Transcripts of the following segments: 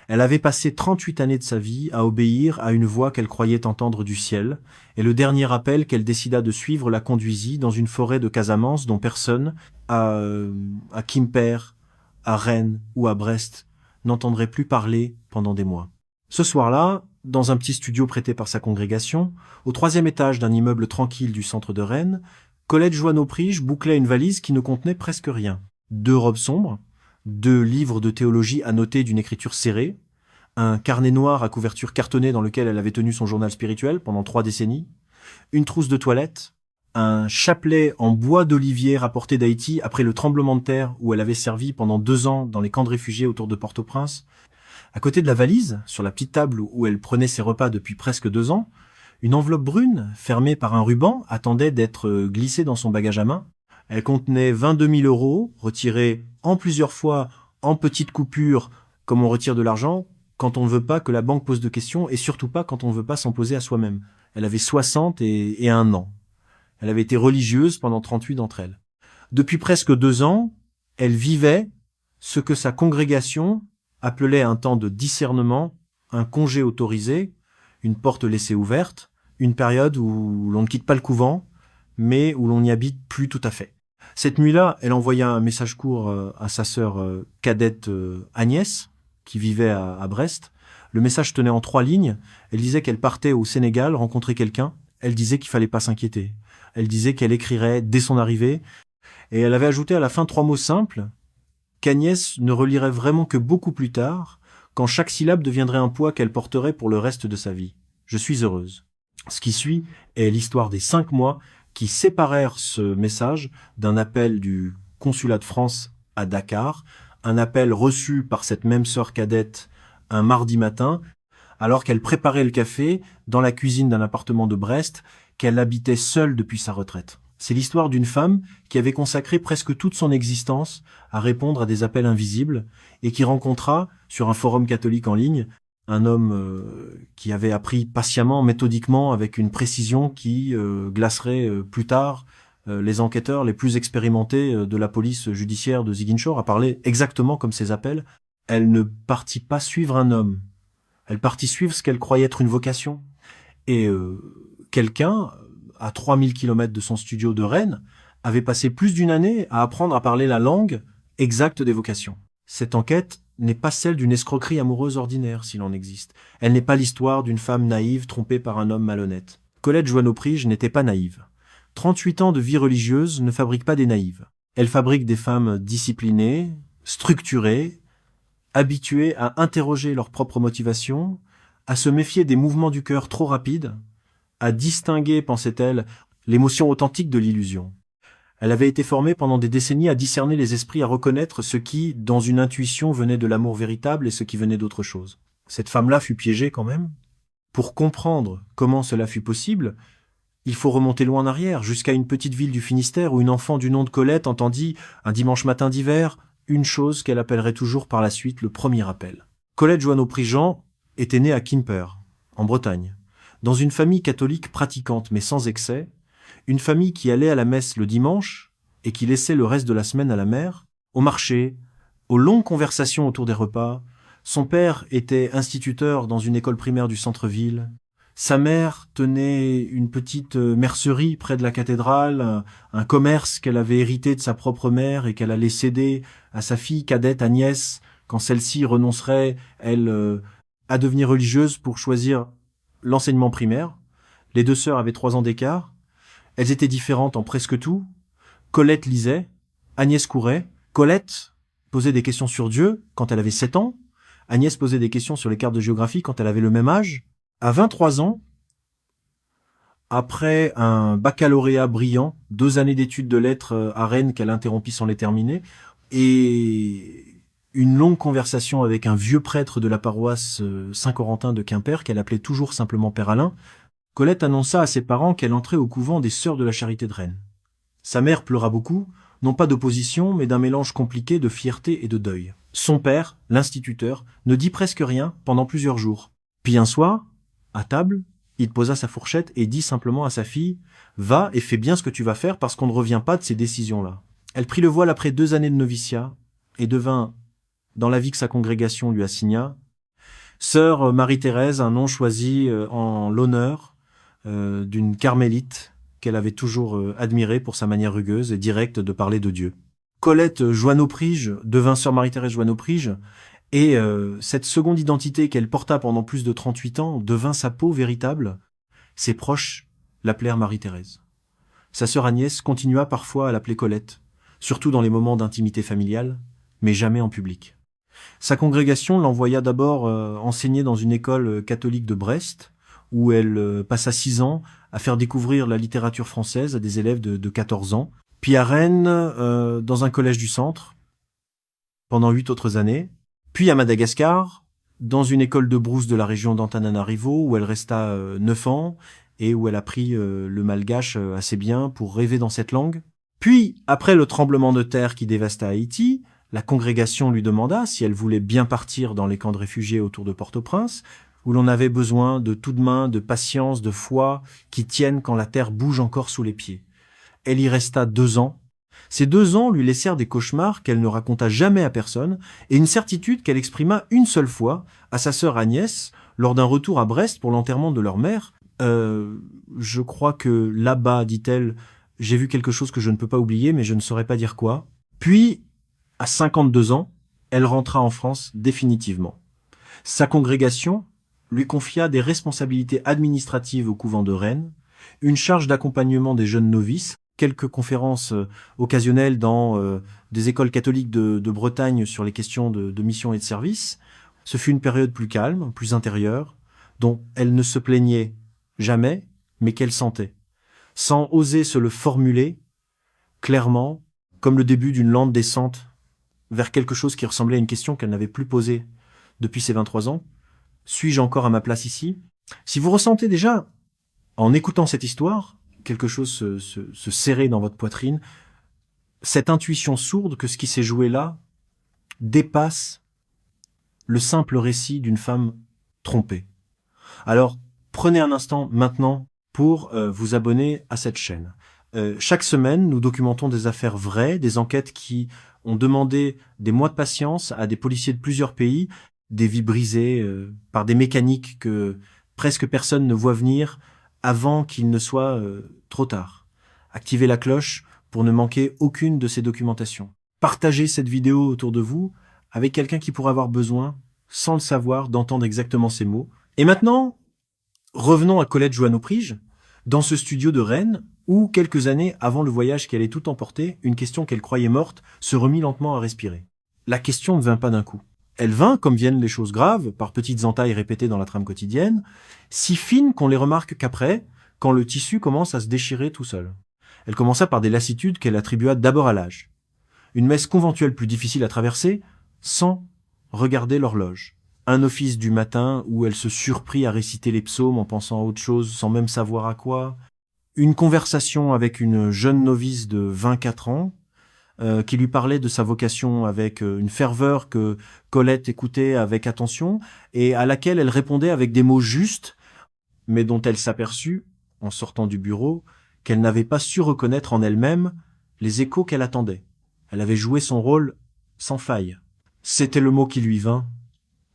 Elle avait passé 38 années de sa vie à obéir à une voix qu'elle croyait entendre du ciel, et le dernier appel qu'elle décida de suivre la conduisit dans une forêt de Casamance dont personne, à Quimper, à Rennes ou à Brest, n'entendrait plus parler pendant des mois. Ce soir-là, dans un petit studio prêté par sa congrégation, au 3e étage d'un immeuble tranquille du centre de Rennes, Colette Joanneau-Prige bouclait une valise qui ne contenait presque rien. 2 robes sombres, 2 livres de théologie annotés d'une écriture serrée, un carnet noir à couverture cartonnée dans lequel elle avait tenu son journal spirituel pendant 3 décennies, une trousse de toilette, un chapelet en bois d'olivier rapporté d'Haïti après le tremblement de terre où elle avait servi pendant 2 ans dans les camps de réfugiés autour de Port-au-Prince. À côté de la valise, sur la petite table où elle prenait ses repas depuis presque 2 ans, une enveloppe brune, fermée par un ruban, attendait d'être glissée dans son bagage à main. Elle contenait 22 000 euros, retirés en plusieurs fois, en petites coupures, comme on retire de l'argent, quand on ne veut pas que la banque pose de questions, et surtout pas quand on ne veut pas s'en poser à soi-même. Elle avait 60 et 1 an. Elle avait été religieuse pendant 38 d'entre elles. Depuis presque 2 ans, elle vivait ce que sa congrégation appelait un temps de discernement, un congé autorisé, une porte laissée ouverte, une période où l'on ne quitte pas le couvent, mais où l'on n'y habite plus tout à fait. Cette nuit-là, elle envoya un message court à sa sœur cadette Agnès, qui vivait à Brest. Le message tenait en 3 lignes. Elle disait qu'elle partait au Sénégal rencontrer quelqu'un. Elle disait qu'il fallait pas s'inquiéter. Elle disait qu'elle écrirait dès son arrivée. Et elle avait ajouté à la fin 3 mots simples qu'Agnès ne relirait vraiment que beaucoup plus tard, quand chaque syllabe deviendrait un poids qu'elle porterait pour le reste de sa vie. Je suis heureuse. Ce qui suit est l'histoire des 5 mois qui séparèrent ce message d'un appel du consulat de France à Dakar, un appel reçu par cette même sœur cadette un mardi matin, alors qu'elle préparait le café dans la cuisine d'un appartement de Brest qu'elle habitait seule depuis sa retraite. C'est l'histoire d'une femme qui avait consacré presque toute son existence à répondre à des appels invisibles et qui rencontra, sur un forum catholique en ligne, un homme qui avait appris patiemment, méthodiquement, avec une précision qui glacerait plus tard les enquêteurs les plus expérimentés de la police judiciaire de Ziguinchor, à parler exactement comme ces appels. Elle ne partit pas suivre un homme. Elle partit suivre ce qu'elle croyait être une vocation. Et quelqu'un, à 3000 km de son studio de Rennes, avait passé plus d'1 année à apprendre à parler la langue exacte des vocations. Cette enquête n'est pas celle d'une escroquerie amoureuse ordinaire, s'il en existe. Elle n'est pas l'histoire d'une femme naïve trompée par un homme malhonnête. Colette Joanneau-Prige n'était pas naïve. 38 ans de vie religieuse ne fabriquent pas des naïves. Elle fabrique des femmes disciplinées, structurées, habituées à interroger leurs propres motivations, à se méfier des mouvements du cœur trop rapides, à distinguer, pensait-elle, l'émotion authentique de l'illusion. Elle avait été formée pendant des décennies à discerner les esprits, à reconnaître ce qui, dans une intuition, venait de l'amour véritable et ce qui venait d'autre chose. Cette femme-là fut piégée quand même. Pour comprendre comment cela fut possible, il faut remonter loin en arrière, jusqu'à une petite ville du Finistère où une enfant du nom de Colette entendit, un dimanche matin d'hiver, une chose qu'elle appellerait toujours par la suite le premier appel. Colette Joanneau-Prige était née à Quimper, en Bretagne, dans une famille catholique pratiquante mais sans excès, une famille qui allait à la messe le dimanche et qui laissait le reste de la semaine à la mer, au marché, aux longues conversations autour des repas. Son père était instituteur dans une école primaire du centre-ville. Sa mère tenait une petite mercerie près de la cathédrale, un commerce qu'elle avait hérité de sa propre mère et qu'elle allait céder à sa fille cadette Agnès quand celle-ci renoncerait, elle, à devenir religieuse pour choisir l'enseignement primaire. Les 2 sœurs avaient 3 ans d'écart. Elles étaient différentes en presque tout. Colette lisait, Agnès courait. Colette posait des questions sur Dieu quand elle avait 7 ans. Agnès posait des questions sur les cartes de géographie quand elle avait le même âge. À 23 ans, après un baccalauréat brillant, 2 années d'études de lettres à Rennes qu'elle interrompit sans les terminer, et une longue conversation avec un vieux prêtre de la paroisse Saint-Corentin de Quimper, qu'elle appelait toujours simplement Père Alain, Colette annonça à ses parents qu'elle entrait au couvent des Sœurs de la Charité de Rennes. Sa mère pleura beaucoup, non pas d'opposition, mais d'un mélange compliqué de fierté et de deuil. Son père, l'instituteur, ne dit presque rien pendant plusieurs jours. Puis un soir, à table, il posa sa fourchette et dit simplement à sa fille « Va et fais bien ce que tu vas faire parce qu'on ne revient pas de ces décisions-là. » Elle prit le voile après 2 années de noviciat et devint, dans la vie que sa congrégation lui assigna, Sœur Marie-Thérèse, un nom choisi en l'honneur d'une carmélite qu'elle avait toujours admirée pour sa manière rugueuse et directe de parler de Dieu. Colette Joanneau-Prige devint sœur Marie-Thérèse Joanneau-Prige, et cette seconde identité qu'elle porta pendant plus de 38 ans devint sa peau véritable. Ses proches l'appelèrent Marie-Thérèse. Sa sœur Agnès continua parfois à l'appeler Colette, surtout dans les moments d'intimité familiale, mais jamais en public. Sa congrégation l'envoya d'abord enseigner dans une école catholique de Brest, où elle passa 6 ans à faire découvrir la littérature française à des élèves de 14 ans, puis à Rennes, dans un collège du centre, pendant 8 autres années, puis à Madagascar, dans une école de brousse de la région d'Antananarivo, où elle resta 9 ans, et où elle apprit le malgache assez bien pour rêver dans cette langue. Puis, après le tremblement de terre qui dévasta Haïti, la congrégation lui demanda si elle voulait bien partir dans les camps de réfugiés autour de Port-au-Prince, où l'on avait besoin de toute main, de patience, de foi, qui tiennent quand la terre bouge encore sous les pieds. Elle y resta 2 ans. Ces 2 ans lui laissèrent des cauchemars qu'elle ne raconta jamais à personne, et une certitude qu'elle exprima une seule fois à sa sœur Agnès, lors d'un retour à Brest pour l'enterrement de leur mère. Je crois que là-bas, dit-elle, j'ai vu quelque chose que je ne peux pas oublier, mais je ne saurais pas dire quoi. Puis, à 52 ans, elle rentra en France définitivement. Sa congrégation lui confia des responsabilités administratives au couvent de Rennes, une charge d'accompagnement des jeunes novices, quelques conférences occasionnelles dans des écoles catholiques de Bretagne sur les questions de mission et de service. Ce fut une période plus calme, plus intérieure, dont elle ne se plaignait jamais, mais qu'elle sentait, sans oser se le formuler clairement, comme le début d'une lente descente vers quelque chose qui ressemblait à une question qu'elle n'avait plus posée depuis ses 23 ans. Suis-je encore à ma place ici? Si vous ressentez déjà, en écoutant cette histoire, quelque chose se serrer dans votre poitrine, cette intuition sourde que ce qui s'est joué là dépasse le simple récit d'une femme trompée. Alors, prenez un instant maintenant pour vous abonner à cette chaîne. Chaque semaine, nous documentons des affaires vraies, des enquêtes qui ont demandé des mois de patience à des policiers de plusieurs pays, des vies brisées par des mécaniques que presque personne ne voit venir avant qu'il ne soit trop tard. Activez la cloche pour ne manquer aucune de ces documentations. Partagez cette vidéo autour de vous avec quelqu'un qui pourra avoir besoin, sans le savoir, d'entendre exactement ces mots. Et maintenant, revenons à Colette Joanneau-Prige, dans ce studio de Rennes, où, quelques années avant le voyage qui allait tout emporter, une question qu'elle croyait morte se remit lentement à respirer. La question ne vint pas d'un coup. Elle vint, comme viennent les choses graves, par petites entailles répétées dans la trame quotidienne, si fines qu'on les remarque qu'après, quand le tissu commence à se déchirer tout seul. Elle commença par des lassitudes qu'elle attribua d'abord à l'âge. Une messe conventuelle plus difficile à traverser, sans regarder l'horloge. Un office du matin où elle se surprit à réciter les psaumes en pensant à autre chose sans même savoir à quoi. Une conversation avec une jeune novice de 24 ans qui lui parlait de sa vocation avec une ferveur que Colette écoutait avec attention et à laquelle elle répondait avec des mots justes, mais dont elle s'aperçut, en sortant du bureau, qu'elle n'avait pas su reconnaître en elle-même les échos qu'elle attendait. Elle avait joué son rôle sans faille. C'était le mot qui lui vint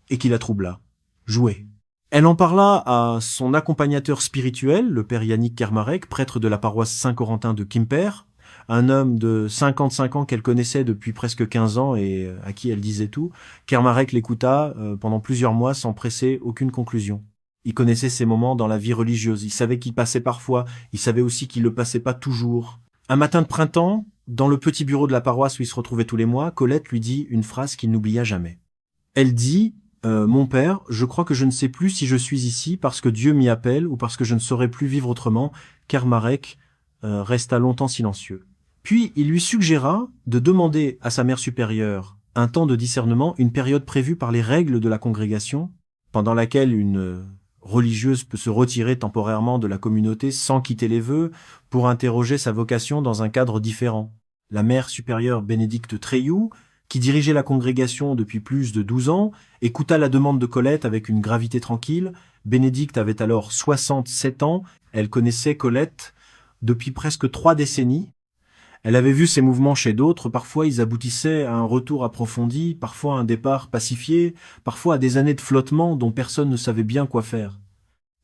et qui la troubla. Jouer. Elle en parla à son accompagnateur spirituel, le père Yannick Kermarek, prêtre de la paroisse Saint-Corentin de Quimper, un homme de 55 ans qu'elle connaissait depuis presque 15 ans et à qui elle disait tout. Kermarek l'écouta pendant plusieurs mois sans presser aucune conclusion. Il connaissait ses moments dans la vie religieuse, il savait qu'il passait parfois, il savait aussi qu'il le passait pas toujours. Un matin de printemps, dans le petit bureau de la paroisse où il se retrouvait tous les mois, Colette lui dit une phrase qu'il n'oublia jamais. Elle dit mon père, je crois que je ne sais plus si je suis ici parce que Dieu m'y appelle ou parce que je ne saurais plus vivre autrement. Kermarek resta longtemps silencieux. Puis il lui suggéra de demander à sa mère supérieure un temps de discernement, une période prévue par les règles de la congrégation, pendant laquelle une religieuse peut se retirer temporairement de la communauté sans quitter les vœux pour interroger sa vocation dans un cadre différent. La mère supérieure Bénédicte Treilloux, qui dirigeait la congrégation depuis plus de 12 ans, écouta la demande de Colette avec une gravité tranquille. Bénédicte avait alors 67 ans, elle connaissait Colette depuis presque 3 décennies. Elle avait vu ces mouvements chez d'autres, parfois ils aboutissaient à un retour approfondi, parfois à un départ pacifié, parfois à des années de flottement dont personne ne savait bien quoi faire.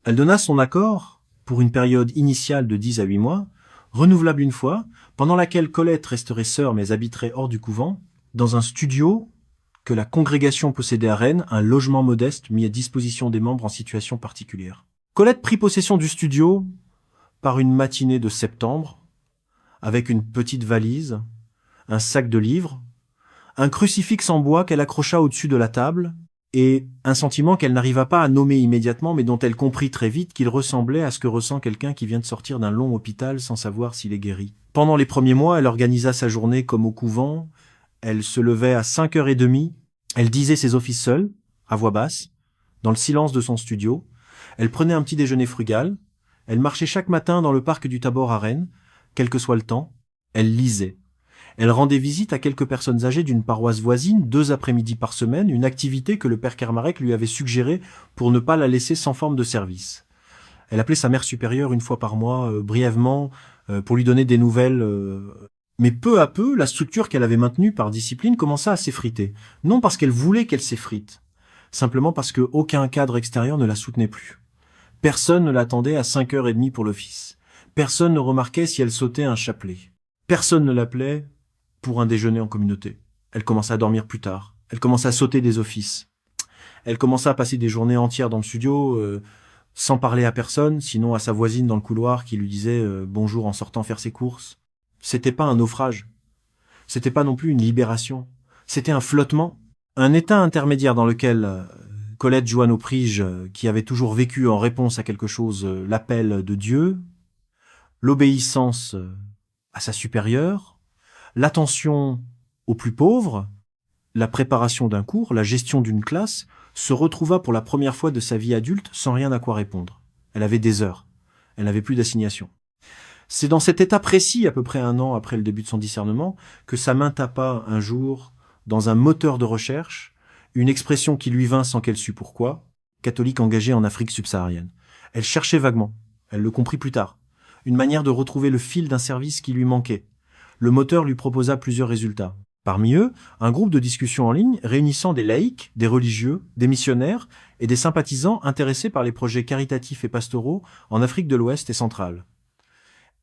Elle donna son accord pour une période initiale de 10 à 8 mois, renouvelable une fois, pendant laquelle Colette resterait sœur mais habiterait hors du couvent, dans un studio que la congrégation possédait à Rennes, un logement modeste mis à disposition des membres en situation particulière. Colette prit possession du studio par une matinée de septembre, avec une petite valise, un sac de livres, un crucifix en bois qu'elle accrocha au-dessus de la table, et un sentiment qu'elle n'arriva pas à nommer immédiatement, mais dont elle comprit très vite qu'il ressemblait à ce que ressent quelqu'un qui vient de sortir d'un long hôpital sans savoir s'il est guéri. Pendant les premiers mois, elle organisa sa journée comme au couvent. Elle se levait à 5h30, elle disait ses offices seule, à voix basse, dans le silence de son studio. Elle prenait un petit déjeuner frugal. Elle marchait chaque matin dans le parc du Tabor à Rennes, quel que soit le temps. Elle lisait. Elle rendait visite à quelques personnes âgées d'une paroisse voisine 2 après-midi par semaine, une activité que le père Kermarek lui avait suggérée pour ne pas la laisser sans forme de service. Elle appelait sa mère supérieure une fois par mois, brièvement, pour lui donner des nouvelles. Mais peu à peu, la structure qu'elle avait maintenue par discipline commença à s'effriter. Non parce qu'elle voulait qu'elle s'effrite, simplement parce qu'aucun cadre extérieur ne la soutenait plus. Personne ne l'attendait à 5h30 pour l'office. Personne ne remarquait si elle sautait un chapelet. Personne ne l'appelait pour un déjeuner en communauté. Elle commença à dormir plus tard. Elle commença à sauter des offices. Elle commença à passer des journées entières dans le studio, sans parler à personne, sinon à sa voisine dans le couloir qui lui disait bonjour en sortant faire ses courses. C'était pas un naufrage. C'était pas non plus une libération. C'était un flottement. Un état intermédiaire dans lequel Colette Jouanneau-Prige, qui avait toujours vécu en réponse à quelque chose, l'appel de Dieu, l'obéissance à sa supérieure, l'attention aux plus pauvres, la préparation d'un cours, la gestion d'une classe, se retrouva pour la première fois de sa vie adulte sans rien à quoi répondre. Elle avait des heures. Elle n'avait plus d'assignation. C'est dans cet état précis, à peu près 1 an après le début de son discernement, que sa main tapa un jour, dans un moteur de recherche, une expression qui lui vint sans qu'elle sût pourquoi, catholique engagée en Afrique subsaharienne. Elle cherchait vaguement, elle le comprit plus tard, une manière de retrouver le fil d'un service qui lui manquait. Le moteur lui proposa plusieurs résultats. Parmi eux, un groupe de discussion en ligne réunissant des laïcs, des religieux, des missionnaires et des sympathisants intéressés par les projets caritatifs et pastoraux en Afrique de l'Ouest et centrale.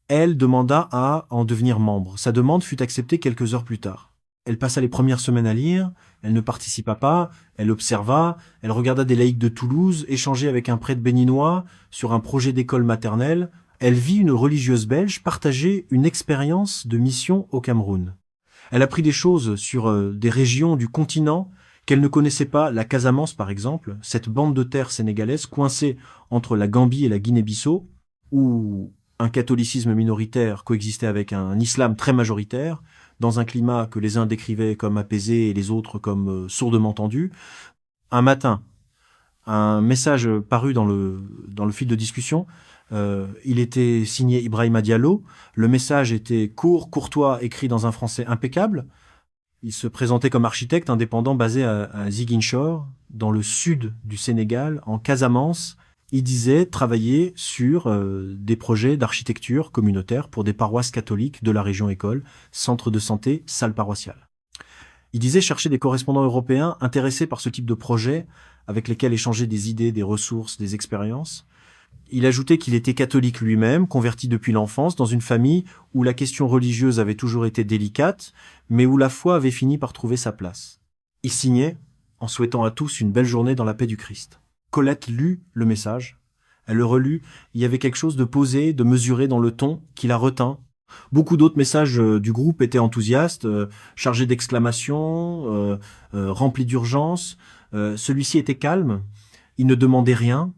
Elle demanda à en devenir membre. Sa demande fut acceptée quelques heures plus tard. Elle passa les premières semaines à lire, elle ne participa pas, elle observa, elle regarda des laïcs de Toulouse échanger avec un prêtre béninois sur un projet d'école maternelle. Elle vit une religieuse belge partager une expérience de mission au Cameroun. Elle apprit des choses sur des régions du continent qu'elle ne connaissait pas, la Casamance par exemple, cette bande de terre sénégalaise coincée entre la Gambie et la Guinée-Bissau, où un catholicisme minoritaire coexistait avec un islam très majoritaire, dans un climat que les uns décrivaient comme apaisé et les autres comme sourdement tendu. Un matin, un message paru dans le fil de discussion. Il était signé Ibrahima Diallo. Le message était court, courtois, écrit dans un français impeccable. Il se présentait comme architecte indépendant basé à Ziguinchor, dans le sud du Sénégal, en Casamance. Il disait travailler sur des projets d'architecture communautaire pour des paroisses catholiques de la région école, centre de santé, salle paroissiale. Il disait chercher des correspondants européens intéressés par ce type de projet, avec lesquels échanger des idées, des ressources, des expériences. Il ajoutait qu'il était catholique lui-même, converti depuis l'enfance, dans une famille où la question religieuse avait toujours été délicate, mais où la foi avait fini par trouver sa place. Il signait en souhaitant à tous une belle journée dans la paix du Christ. Colette lut le message. Elle le relut. Il y avait quelque chose de posé, de mesuré dans le ton qui la retint. Beaucoup d'autres messages du groupe étaient enthousiastes, chargés d'exclamations, remplis d'urgence. Celui-ci était calme. Il ne demandait rien.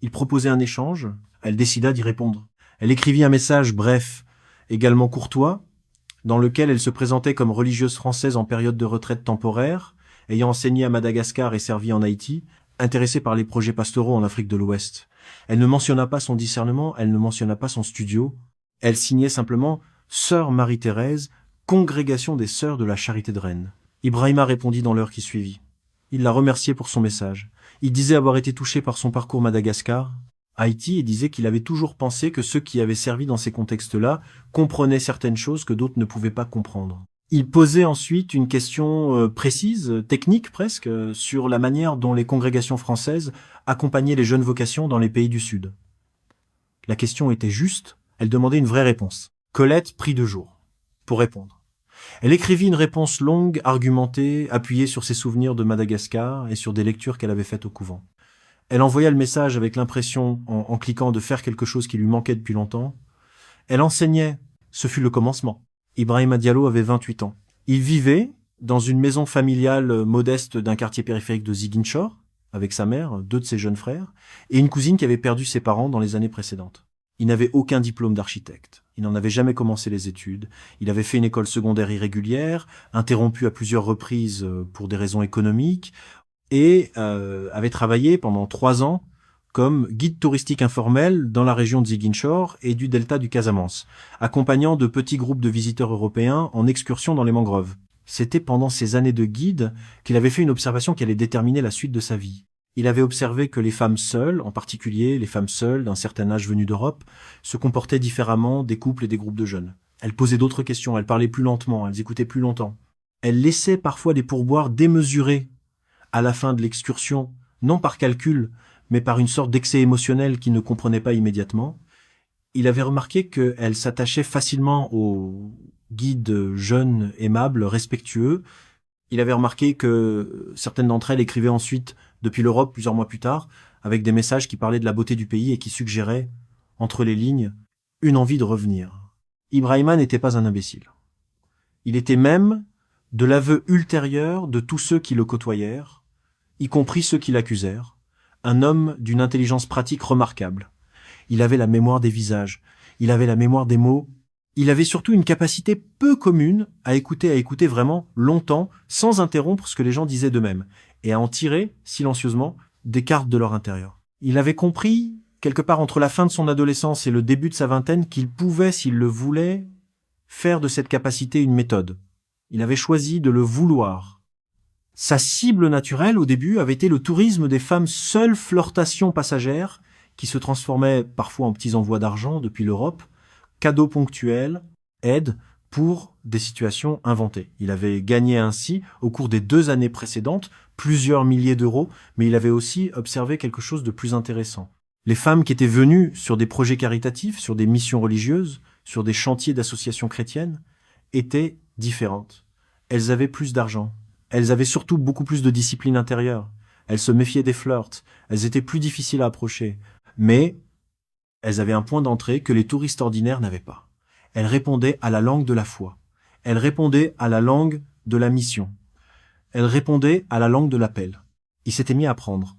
Il proposait un échange. Elle décida d'y répondre. Elle écrivit un message bref, également courtois, dans lequel elle se présentait comme religieuse française en période de retraite temporaire, ayant enseigné à Madagascar et servi en Haïti, intéressée par les projets pastoraux en Afrique de l'Ouest. Elle ne mentionna pas son discernement, elle ne mentionna pas son studio. Elle signait simplement « Sœur Marie-Thérèse, congrégation des sœurs de la Charité de Rennes ». Ibrahima répondit dans l'heure qui suivit. Il la remerciait pour son message. Il disait avoir été touché par son parcours Madagascar. Haïti et disait qu'il avait toujours pensé que ceux qui avaient servi dans ces contextes-là comprenaient certaines choses que d'autres ne pouvaient pas comprendre. Il posait ensuite une question précise, technique presque, sur la manière dont les congrégations françaises accompagnaient les jeunes vocations dans les pays du Sud. La question était juste, elle demandait une vraie réponse. Colette prit 2 jours pour répondre. Elle écrivit une réponse longue, argumentée, appuyée sur ses souvenirs de Madagascar et sur des lectures qu'elle avait faites au couvent. Elle envoya le message avec l'impression, en cliquant, de faire quelque chose qui lui manquait depuis longtemps. Elle enseignait. Ce fut le commencement. Ibrahima Diallo avait 28 ans. Il vivait dans une maison familiale modeste d'un quartier périphérique de Ziguinchor, avec sa mère, 2 de ses jeunes frères, et une cousine qui avait perdu ses parents dans les années précédentes. Il n'avait aucun diplôme d'architecte. Il n'en avait jamais commencé les études. Il avait fait une école secondaire irrégulière, interrompue à plusieurs reprises pour des raisons économiques, et avait travaillé pendant 3 ans comme guide touristique informel dans la région de Ziguinchor et du delta du Casamance, accompagnant de petits groupes de visiteurs européens en excursion dans les mangroves. C'était pendant ces années de guide qu'il avait fait une observation qui allait déterminer la suite de sa vie. Il avait observé que les femmes seules, en particulier les femmes seules d'un certain âge venues d'Europe, se comportaient différemment des couples et des groupes de jeunes. Elles posaient d'autres questions, elles parlaient plus lentement, elles écoutaient plus longtemps. Elles laissaient parfois des pourboires démesurés à la fin de l'excursion, non par calcul, mais par une sorte d'excès émotionnel qu'il ne comprenait pas immédiatement. Il avait remarqué qu'elles s'attachaient facilement aux guides jeunes, aimables, respectueux. Il avait remarqué que certaines d'entre elles écrivaient ensuite depuis l'Europe plusieurs mois plus tard, avec des messages qui parlaient de la beauté du pays et qui suggéraient, entre les lignes, une envie de revenir. Ibrahima n'était pas un imbécile. Il était même de l'aveu ultérieur de tous ceux qui le côtoyèrent, y compris ceux qui l'accusèrent, un homme d'une intelligence pratique remarquable. Il avait la mémoire des visages, il avait la mémoire des mots, il avait surtout une capacité peu commune à écouter vraiment longtemps, sans interrompre ce que les gens disaient d'eux-mêmes, et à en tirer, silencieusement, des cartes de leur intérieur. Il avait compris, quelque part entre la fin de son adolescence et le début de sa vingtaine, qu'il pouvait, s'il le voulait, faire de cette capacité une méthode. Il avait choisi de le vouloir. Sa cible naturelle, au début, avait été le tourisme des femmes seules flirtations passagères, qui se transformaient parfois en petits envois d'argent depuis l'Europe, cadeaux ponctuels, aides pour des situations inventées. Il avait gagné ainsi, au cours des 2 années précédentes, plusieurs milliers d'euros, mais il avait aussi observé quelque chose de plus intéressant. Les femmes qui étaient venues sur des projets caritatifs, sur des missions religieuses, sur des chantiers d'associations chrétiennes, étaient différentes. Elles avaient plus d'argent. Elles avaient surtout beaucoup plus de discipline intérieure. Elles se méfiaient des flirts. Elles étaient plus difficiles à approcher. Mais elles avaient un point d'entrée que les touristes ordinaires n'avaient pas. Elles répondaient à la langue de la foi. Elles répondaient à la langue de la mission. Elles répondaient à la langue de l'appel. Il s'était mis à apprendre.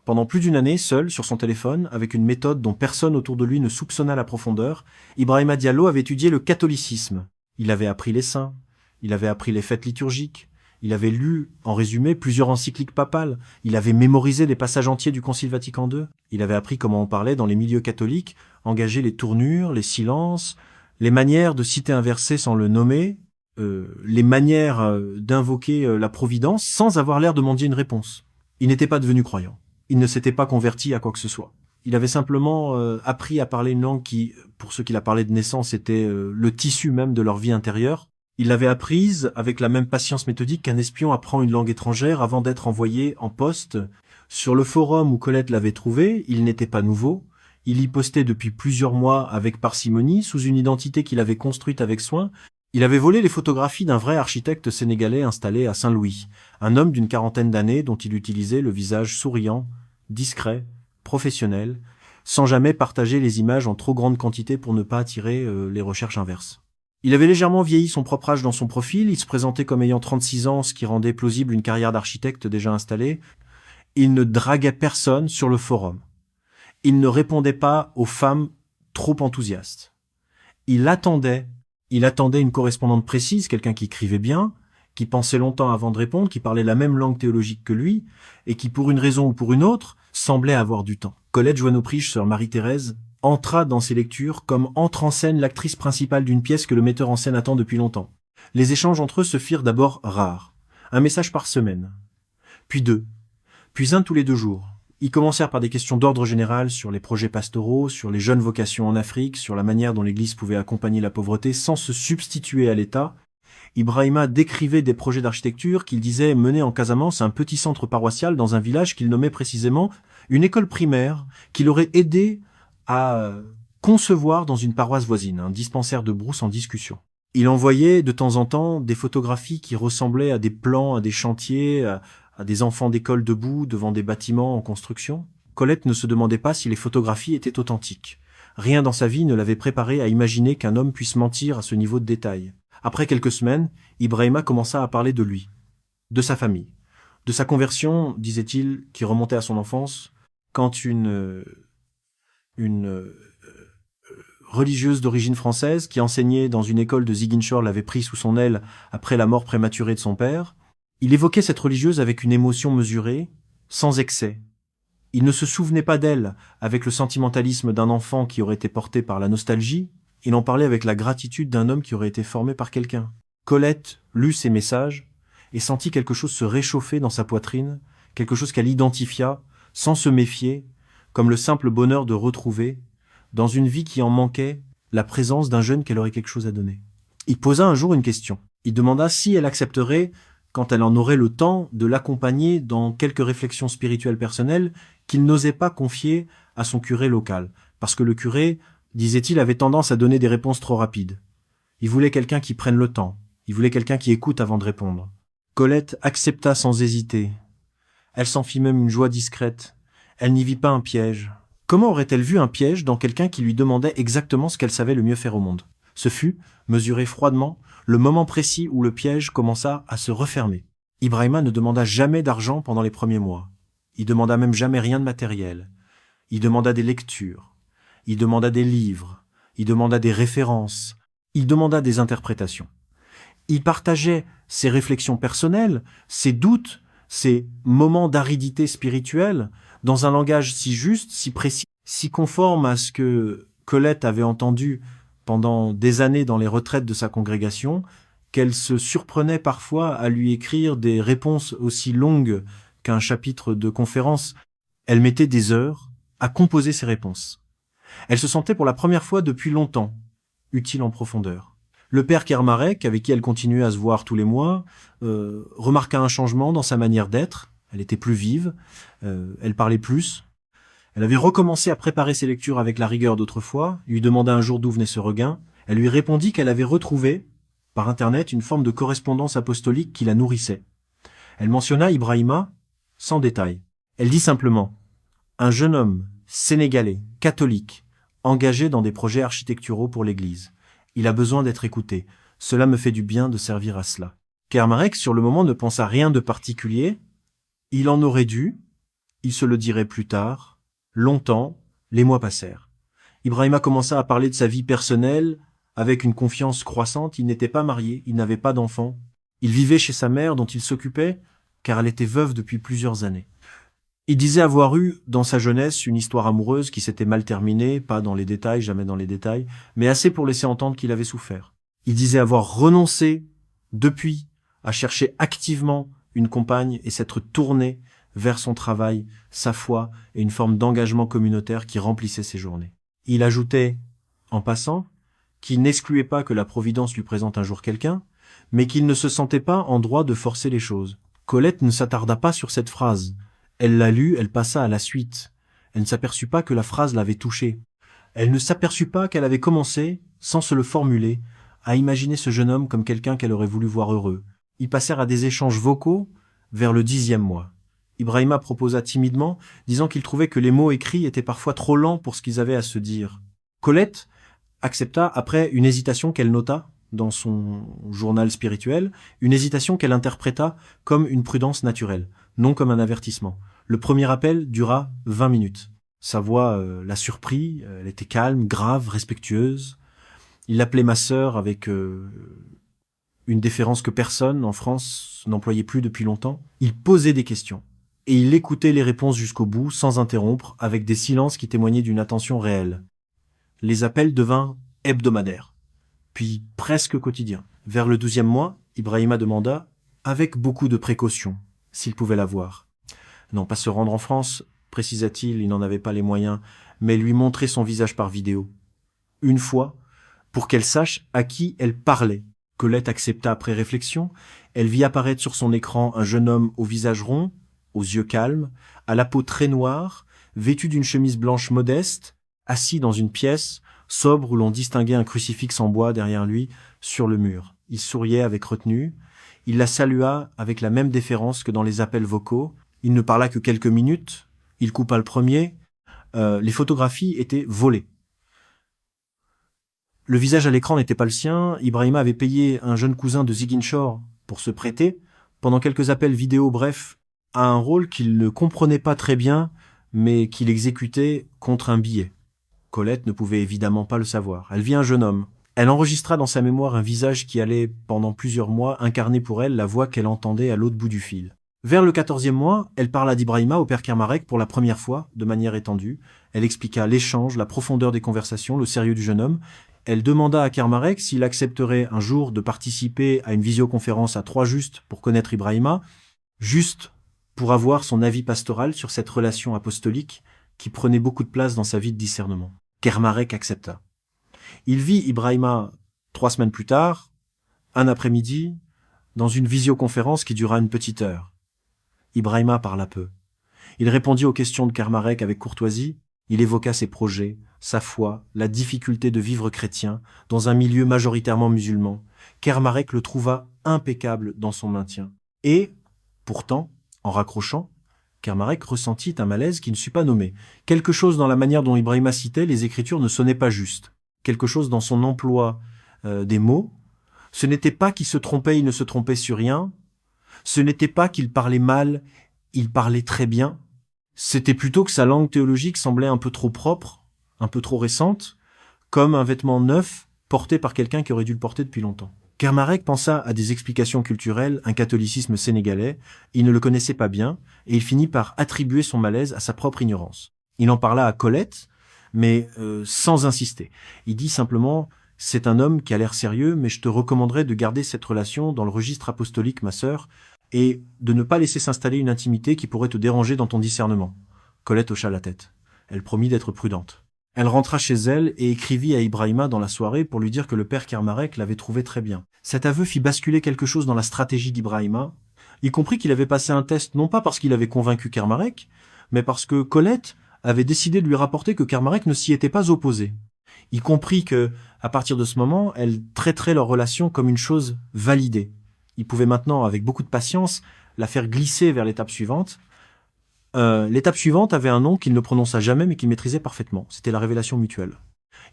Pendant plus d'1 année, seul, sur son téléphone, avec une méthode dont personne autour de lui ne soupçonna la profondeur, Ibrahima Diallo avait étudié le catholicisme. Il avait appris les saints, il avait appris les fêtes liturgiques, il avait lu, en résumé, plusieurs encycliques papales, il avait mémorisé des passages entiers du Concile Vatican II, il avait appris comment on parlait dans les milieux catholiques, engagé les tournures, les silences, les manières de citer un verset sans le nommer, les manières d'invoquer la providence sans avoir l'air de mendier une réponse. Il n'était pas devenu croyant. Il ne s'était pas converti à quoi que ce soit. Il avait simplement appris à parler une langue qui, pour ceux qui la parlaient de naissance, était le tissu même de leur vie intérieure. Il l'avait apprise avec la même patience méthodique qu'un espion apprend une langue étrangère avant d'être envoyé en poste. Sur le forum où Colette l'avait trouvé, il n'était pas nouveau. Il y postait depuis plusieurs mois avec parcimonie, sous une identité qu'il avait construite avec soin. Il avait volé les photographies d'un vrai architecte sénégalais installé à Saint-Louis, un homme d'une 40aine d'années dont il utilisait le visage souriant, discret, professionnel, sans jamais partager les images en trop grande quantité pour ne pas attirer les recherches inverses. Il avait légèrement vieilli son propre âge dans son profil, il se présentait comme ayant 36 ans, ce qui rendait plausible une carrière d'architecte déjà installée. Il ne draguait personne sur le forum. Il ne répondait pas aux femmes trop enthousiastes. Il attendait une correspondante précise, quelqu'un qui écrivait bien, qui pensait longtemps avant de répondre, qui parlait la même langue théologique que lui, et qui, pour une raison ou pour une autre, semblait avoir du temps. Colette Joanneau-Priche, sœur Marie-Thérèse, entra dans ses lectures comme entre en scène l'actrice principale d'une pièce que le metteur en scène attend depuis longtemps. Les échanges entre eux se firent d'abord rares. Un message par semaine. Puis 2. Puis un tous les 2 jours. Ils commencèrent par des questions d'ordre général sur les projets pastoraux, sur les jeunes vocations en Afrique, sur la manière dont l'Église pouvait accompagner la pauvreté sans se substituer à l'État. Ibrahima décrivait des projets d'architecture qu'il disait mener en Casamance un petit centre paroissial dans un village qu'il nommait précisément une école primaire qu'il aurait aidé à concevoir dans une paroisse voisine, un dispensaire de brousse en discussion. Il envoyait de temps en temps des photographies qui ressemblaient à des plans, à des chantiers, à des enfants d'école debout devant des bâtiments en construction. Colette ne se demandait pas si les photographies étaient authentiques. Rien dans sa vie ne l'avait préparé à imaginer qu'un homme puisse mentir à ce niveau de détail. Après quelques semaines, Ibrahima commença à parler de lui, de sa famille, de sa conversion, disait-il, qui remontait à son enfance, quand une religieuse d'origine française qui enseignait dans une école de Ziguinchor l'avait pris sous son aile après la mort prématurée de son père. Il évoquait cette religieuse avec une émotion mesurée, sans excès. Il ne se souvenait pas d'elle avec le sentimentalisme d'un enfant qui aurait été porté par la nostalgie, il en parlait avec la gratitude d'un homme qui aurait été formé par quelqu'un. Colette lut ces messages et sentit quelque chose se réchauffer dans sa poitrine, quelque chose qu'elle identifia, sans se méfier, comme le simple bonheur de retrouver, dans une vie qui en manquait, la présence d'un jeune qu'elle aurait quelque chose à donner. Il posa un jour une question. Il demanda si elle accepterait, quand elle en aurait le temps, de l'accompagner dans quelques réflexions spirituelles personnelles qu'il n'osait pas confier à son curé local, parce que le curé, disait-il, avait tendance à donner des réponses trop rapides. Il voulait quelqu'un qui prenne le temps, il voulait quelqu'un qui écoute avant de répondre. Colette accepta sans hésiter. Elle s'en fit même une joie discrète. Elle n'y vit pas un piège. Comment aurait-elle vu un piège dans quelqu'un qui lui demandait exactement ce qu'elle savait le mieux faire au monde? Ce fut, mesuré froidement, le moment précis où le piège commença à se refermer. Ibrahima ne demanda jamais d'argent pendant les premiers mois. Il demanda même jamais rien de matériel. Il demanda des lectures. Il demanda des livres. Il demanda des références. Il demanda des interprétations. Il partageait ses réflexions personnelles, ses doutes, ses moments d'aridité spirituelle, dans un langage si juste, si précis, si conforme à ce que Colette avait entendu pendant des années dans les retraites de sa congrégation, qu'elle se surprenait parfois à lui écrire des réponses aussi longues qu'un chapitre de conférence. Elle mettait des heures à composer ses réponses. Elle se sentait pour la première fois depuis longtemps utile en profondeur. Le père Kermarek, avec qui elle continuait à se voir tous les mois, remarqua un changement dans sa manière d'être. Elle était plus vive, elle parlait plus. Elle avait recommencé à préparer ses lectures avec la rigueur d'autrefois, lui demanda un jour d'où venait ce regain. Elle lui répondit qu'elle avait retrouvé, par Internet, une forme de correspondance apostolique qui la nourrissait. Elle mentionna Ibrahima sans détail. Elle dit simplement « Un jeune homme, sénégalais, catholique, engagé dans des projets architecturaux pour l'Église. Il a besoin d'être écouté. Cela me fait du bien de servir à cela. » Kermarek, sur le moment, ne pensa rien de particulier. Il en aurait dû, il se le dirait plus tard. Longtemps, les mois passèrent. Ibrahima commença à parler de sa vie personnelle avec une confiance croissante. Il n'était pas marié, il n'avait pas d'enfant. Il vivait chez sa mère dont il s'occupait car elle était veuve depuis plusieurs années. Il disait avoir eu, dans sa jeunesse, une histoire amoureuse qui s'était mal terminée, pas dans les détails, jamais dans les détails, mais assez pour laisser entendre qu'il avait souffert. Il disait avoir renoncé, depuis, à chercher activement une compagne et s'être tourné vers son travail, sa foi et une forme d'engagement communautaire qui remplissait ses journées. Il ajoutait, en passant, qu'il n'excluait pas que la Providence lui présente un jour quelqu'un, mais qu'il ne se sentait pas en droit de forcer les choses. Colette ne s'attarda pas sur cette phrase. Elle la lut, elle passa à la suite. Elle ne s'aperçut pas que la phrase l'avait touchée. Elle ne s'aperçut pas qu'elle avait commencé, sans se le formuler, à imaginer ce jeune homme comme quelqu'un qu'elle aurait voulu voir heureux. Ils passèrent à des échanges vocaux vers le 10e mois. Ibrahima proposa timidement, disant qu'il trouvait que les mots écrits étaient parfois trop lents pour ce qu'ils avaient à se dire. Colette accepta après une hésitation qu'elle nota dans son journal spirituel, une hésitation qu'elle interpréta comme une prudence naturelle, non comme un avertissement. Le premier appel dura 20 minutes. Sa voix l'a surpris, elle était calme, grave, respectueuse. Il l'appelait ma sœur avec une déférence que personne en France n'employait plus depuis longtemps. Il posait des questions. Et il écoutait les réponses jusqu'au bout, sans interrompre, avec des silences qui témoignaient d'une attention réelle. Les appels devinrent hebdomadaires, puis presque quotidiens. Vers le 12e mois, Ibrahima demanda, avec beaucoup de précaution, s'il pouvait la voir. Non pas se rendre en France, précisa-t-il, il n'en avait pas les moyens, mais lui montrer son visage par vidéo. Une fois, pour qu'elle sache à qui elle parlait. Colette accepta après réflexion. Elle vit apparaître sur son écran un jeune homme au visage rond, aux yeux calmes, à la peau très noire, vêtu d'une chemise blanche modeste, assis dans une pièce, sobre où l'on distinguait un crucifix en bois derrière lui, sur le mur. Il souriait avec retenue. Il la salua avec la même déférence que dans les appels vocaux. Il ne parla que quelques minutes. Il coupa le premier. Les photographies étaient volées. Le visage à l'écran n'était pas le sien. Ibrahima avait payé un jeune cousin de Ziguinchor pour se prêter, pendant quelques appels vidéo brefs, à un rôle qu'il ne comprenait pas très bien, mais qu'il exécutait contre un billet. Colette ne pouvait évidemment pas le savoir. Elle vit un jeune homme. Elle enregistra dans sa mémoire un visage qui allait, pendant plusieurs mois, incarner pour elle la voix qu'elle entendait à l'autre bout du fil. Vers le 14e mois, elle parla d'Ibrahima au père Kermarek pour la première fois, de manière étendue. Elle expliqua l'échange, la profondeur des conversations, le sérieux du jeune homme. Elle demanda à Kermarek s'il accepterait un jour de participer à une visioconférence à 3 justes pour connaître Ibrahima, juste pour avoir son avis pastoral sur cette relation apostolique qui prenait beaucoup de place dans sa vie de discernement. Kermarek accepta. Il vit Ibrahima 3 semaines plus tard, un après-midi, dans une visioconférence qui dura une petite heure. Ibrahima parla peu. Il répondit aux questions de Kermarek avec courtoisie. Il évoqua ses projets, sa foi, la difficulté de vivre chrétien dans un milieu majoritairement musulman. Kermarek le trouva impeccable dans son maintien. Et, pourtant, en raccrochant, Kermarek ressentit un malaise qui ne sut pas nommer. Quelque chose dans la manière dont Ibrahima citait les Écritures ne sonnait pas juste. Quelque chose dans son emploi des mots. Ce n'était pas qu'il se trompait, il ne se trompait sur rien. Ce n'était pas qu'il parlait mal, il parlait très bien. C'était plutôt que sa langue théologique semblait un peu trop propre, un peu trop récente, comme un vêtement neuf porté par quelqu'un qui aurait dû le porter depuis longtemps. Kermarek pensa à des explications culturelles, un catholicisme sénégalais. Il ne le connaissait pas bien, et il finit par attribuer son malaise à sa propre ignorance. Il en parla à Colette, mais sans insister. Il dit simplement « C'est un homme qui a l'air sérieux, mais je te recommanderais de garder cette relation dans le registre apostolique, ma sœur, et de ne pas laisser s'installer une intimité qui pourrait te déranger dans ton discernement. » Colette hocha la tête. Elle promit d'être prudente. Elle rentra chez elle et écrivit à Ibrahima dans la soirée pour lui dire que le père Kermarek l'avait trouvé très bien. Cet aveu fit basculer quelque chose dans la stratégie d'Ibrahima. Il comprit qu'il avait passé un test non pas parce qu'il avait convaincu Kermarek, mais parce que Colette avait décidé de lui rapporter que Kermarek ne s'y était pas opposé. Il comprit que, à partir de ce moment, elle traiterait leur relation comme une chose validée. Il pouvait maintenant, avec beaucoup de patience, la faire glisser vers l'étape suivante. L'étape suivante avait un nom qu'il ne prononça jamais mais qu'il maîtrisait parfaitement. C'était la révélation mutuelle.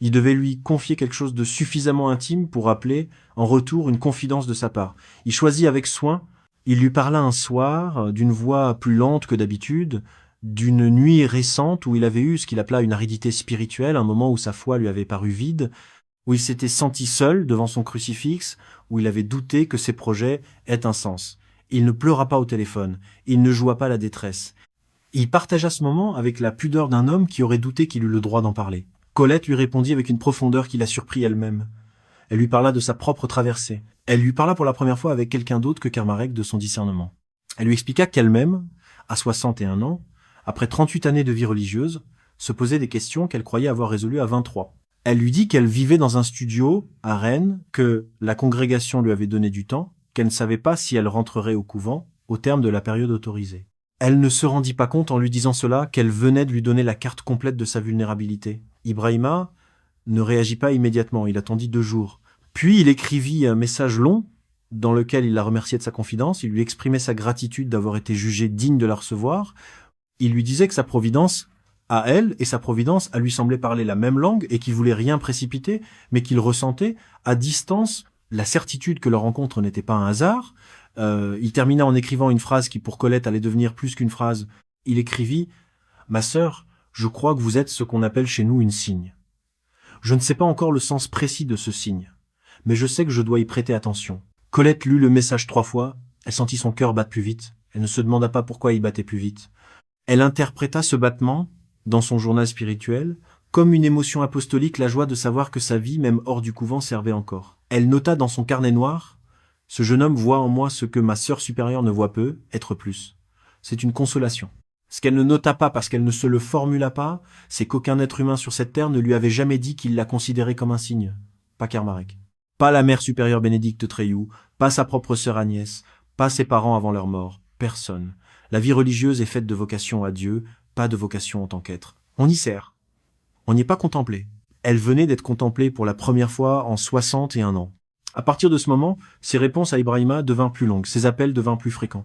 Il devait lui confier quelque chose de suffisamment intime pour appeler, en retour, une confidence de sa part. Il choisit avec soin. Il lui parla un soir, d'une voix plus lente que d'habitude, d'une nuit récente où il avait eu ce qu'il appela une aridité spirituelle, un moment où sa foi lui avait paru vide, où il s'était senti seul devant son crucifix, où il avait douté que ses projets aient un sens. Il ne pleura pas au téléphone, il ne joua pas la détresse. Il partagea ce moment avec la pudeur d'un homme qui aurait douté qu'il eût le droit d'en parler. Colette lui répondit avec une profondeur qui la surprit elle-même. Elle lui parla de sa propre traversée. Elle lui parla pour la première fois avec quelqu'un d'autre que Kermarek de son discernement. Elle lui expliqua qu'elle-même, à 61 ans, après 38 années de vie religieuse, se posait des questions qu'elle croyait avoir résolues à 23. Elle lui dit qu'elle vivait dans un studio à Rennes, que la congrégation lui avait donné du temps, qu'elle ne savait pas si elle rentrerait au couvent au terme de la période autorisée. Elle ne se rendit pas compte en lui disant cela qu'elle venait de lui donner la carte complète de sa vulnérabilité. Ibrahima ne réagit pas immédiatement, il attendit 2 jours. Puis il écrivit un message long dans lequel il la remerciait de sa confidence, il lui exprimait sa gratitude d'avoir été jugé digne de la recevoir. Il lui disait que sa providence à elle et sa providence à lui semblait parler la même langue et qu'il voulait rien précipiter, mais qu'il ressentait à distance la certitude que leur rencontre n'était pas un hasard. Il termina en écrivant une phrase qui pour Colette allait devenir plus qu'une phrase. Il écrivit « Ma sœur, je crois que vous êtes ce qu'on appelle chez nous une cygne. Je ne sais pas encore le sens précis de ce signe, mais je sais que je dois y prêter attention. » Colette lut le message 3 fois, elle sentit son cœur battre plus vite, elle ne se demanda pas pourquoi il battait plus vite. Elle interpréta ce battement, dans son journal spirituel, comme une émotion apostolique, la joie de savoir que sa vie, même hors du couvent, servait encore. Elle nota dans son carnet noir « Ce jeune homme voit en moi ce que ma sœur supérieure ne voit peu, être plus. C'est une consolation. » Ce qu'elle ne nota pas parce qu'elle ne se le formula pas, c'est qu'aucun être humain sur cette terre ne lui avait jamais dit qu'il la considérait comme un signe. Pas Kermarec. Pas la mère supérieure Bénédicte Treilloux, pas sa propre sœur Agnès, pas ses parents avant leur mort. Personne. La vie religieuse est faite de vocation à Dieu, pas de vocation en tant qu'être. On y sert. On n'y est pas contemplé. Elle venait d'être contemplée pour la première fois en 61 ans. À partir de ce moment, ses réponses à Ibrahima devinrent plus longues, ses appels devinrent plus fréquents.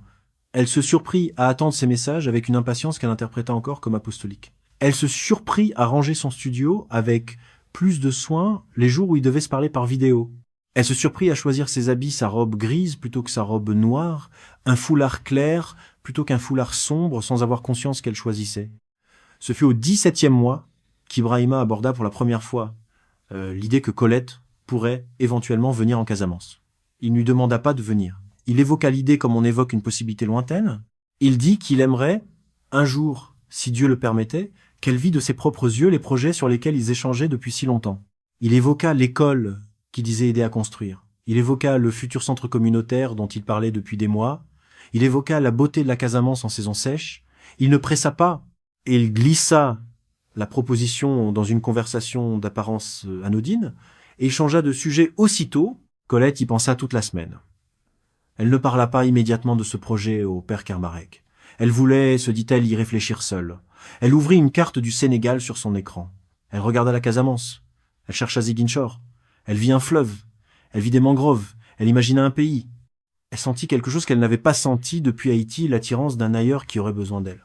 Elle se surprit à attendre ses messages avec une impatience qu'elle interpréta encore comme apostolique. Elle se surprit à ranger son studio avec plus de soin les jours où ils devaient se parler par vidéo. Elle se surprit à choisir ses habits, sa robe grise plutôt que sa robe noire, un foulard clair plutôt qu'un foulard sombre sans avoir conscience qu'elle choisissait. Ce fut au 17e mois qu'Ibrahima aborda pour la première fois l'idée que Colette pourrait éventuellement venir en Casamance. Il ne lui demanda pas de venir. Il évoqua l'idée comme on évoque une possibilité lointaine. Il dit qu'il aimerait, un jour, si Dieu le permettait, qu'elle vît de ses propres yeux les projets sur lesquels ils échangeaient depuis si longtemps. Il évoqua l'école qu'il disait aider à construire. Il évoqua le futur centre communautaire dont il parlait depuis des mois. Il évoqua la beauté de la Casamance en saison sèche. Il ne pressa pas et il glissa la proposition dans une conversation d'apparence anodine et changea de sujet aussitôt. Colette y pensa toute la semaine. Elle ne parla pas immédiatement de ce projet au père Kermarec. Elle voulait, se dit-elle, y réfléchir seule. Elle ouvrit une carte du Sénégal sur son écran. Elle regarda la Casamance. Elle chercha Ziguinchor. Elle vit un fleuve. Elle vit des mangroves. Elle imagina un pays. Elle sentit quelque chose qu'elle n'avait pas senti depuis Haïti, l'attirance d'un ailleurs qui aurait besoin d'elle.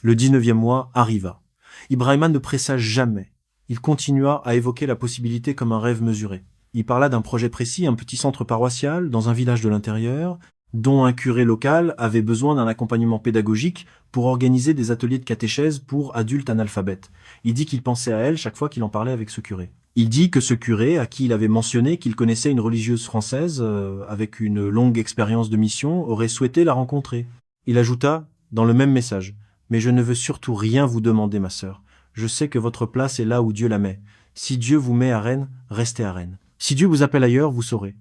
Le 19e mois arriva. Ibrahima ne pressa jamais. Il continua à évoquer la possibilité comme un rêve mesuré. Il parla d'un projet précis, un petit centre paroissial dans un village de l'intérieur, dont un curé local avait besoin d'un accompagnement pédagogique pour organiser des ateliers de catéchèse pour adultes analphabètes. Il dit qu'il pensait à elle chaque fois qu'il en parlait avec ce curé. Il dit que ce curé, à qui il avait mentionné qu'il connaissait une religieuse française avec une longue expérience de mission, aurait souhaité la rencontrer. Il ajouta, dans le même message, « Mais je ne veux surtout rien vous demander, ma sœur. Je sais que votre place est là où Dieu la met. Si Dieu vous met à Rennes, restez à Rennes. Si Dieu vous appelle ailleurs, vous saurez. »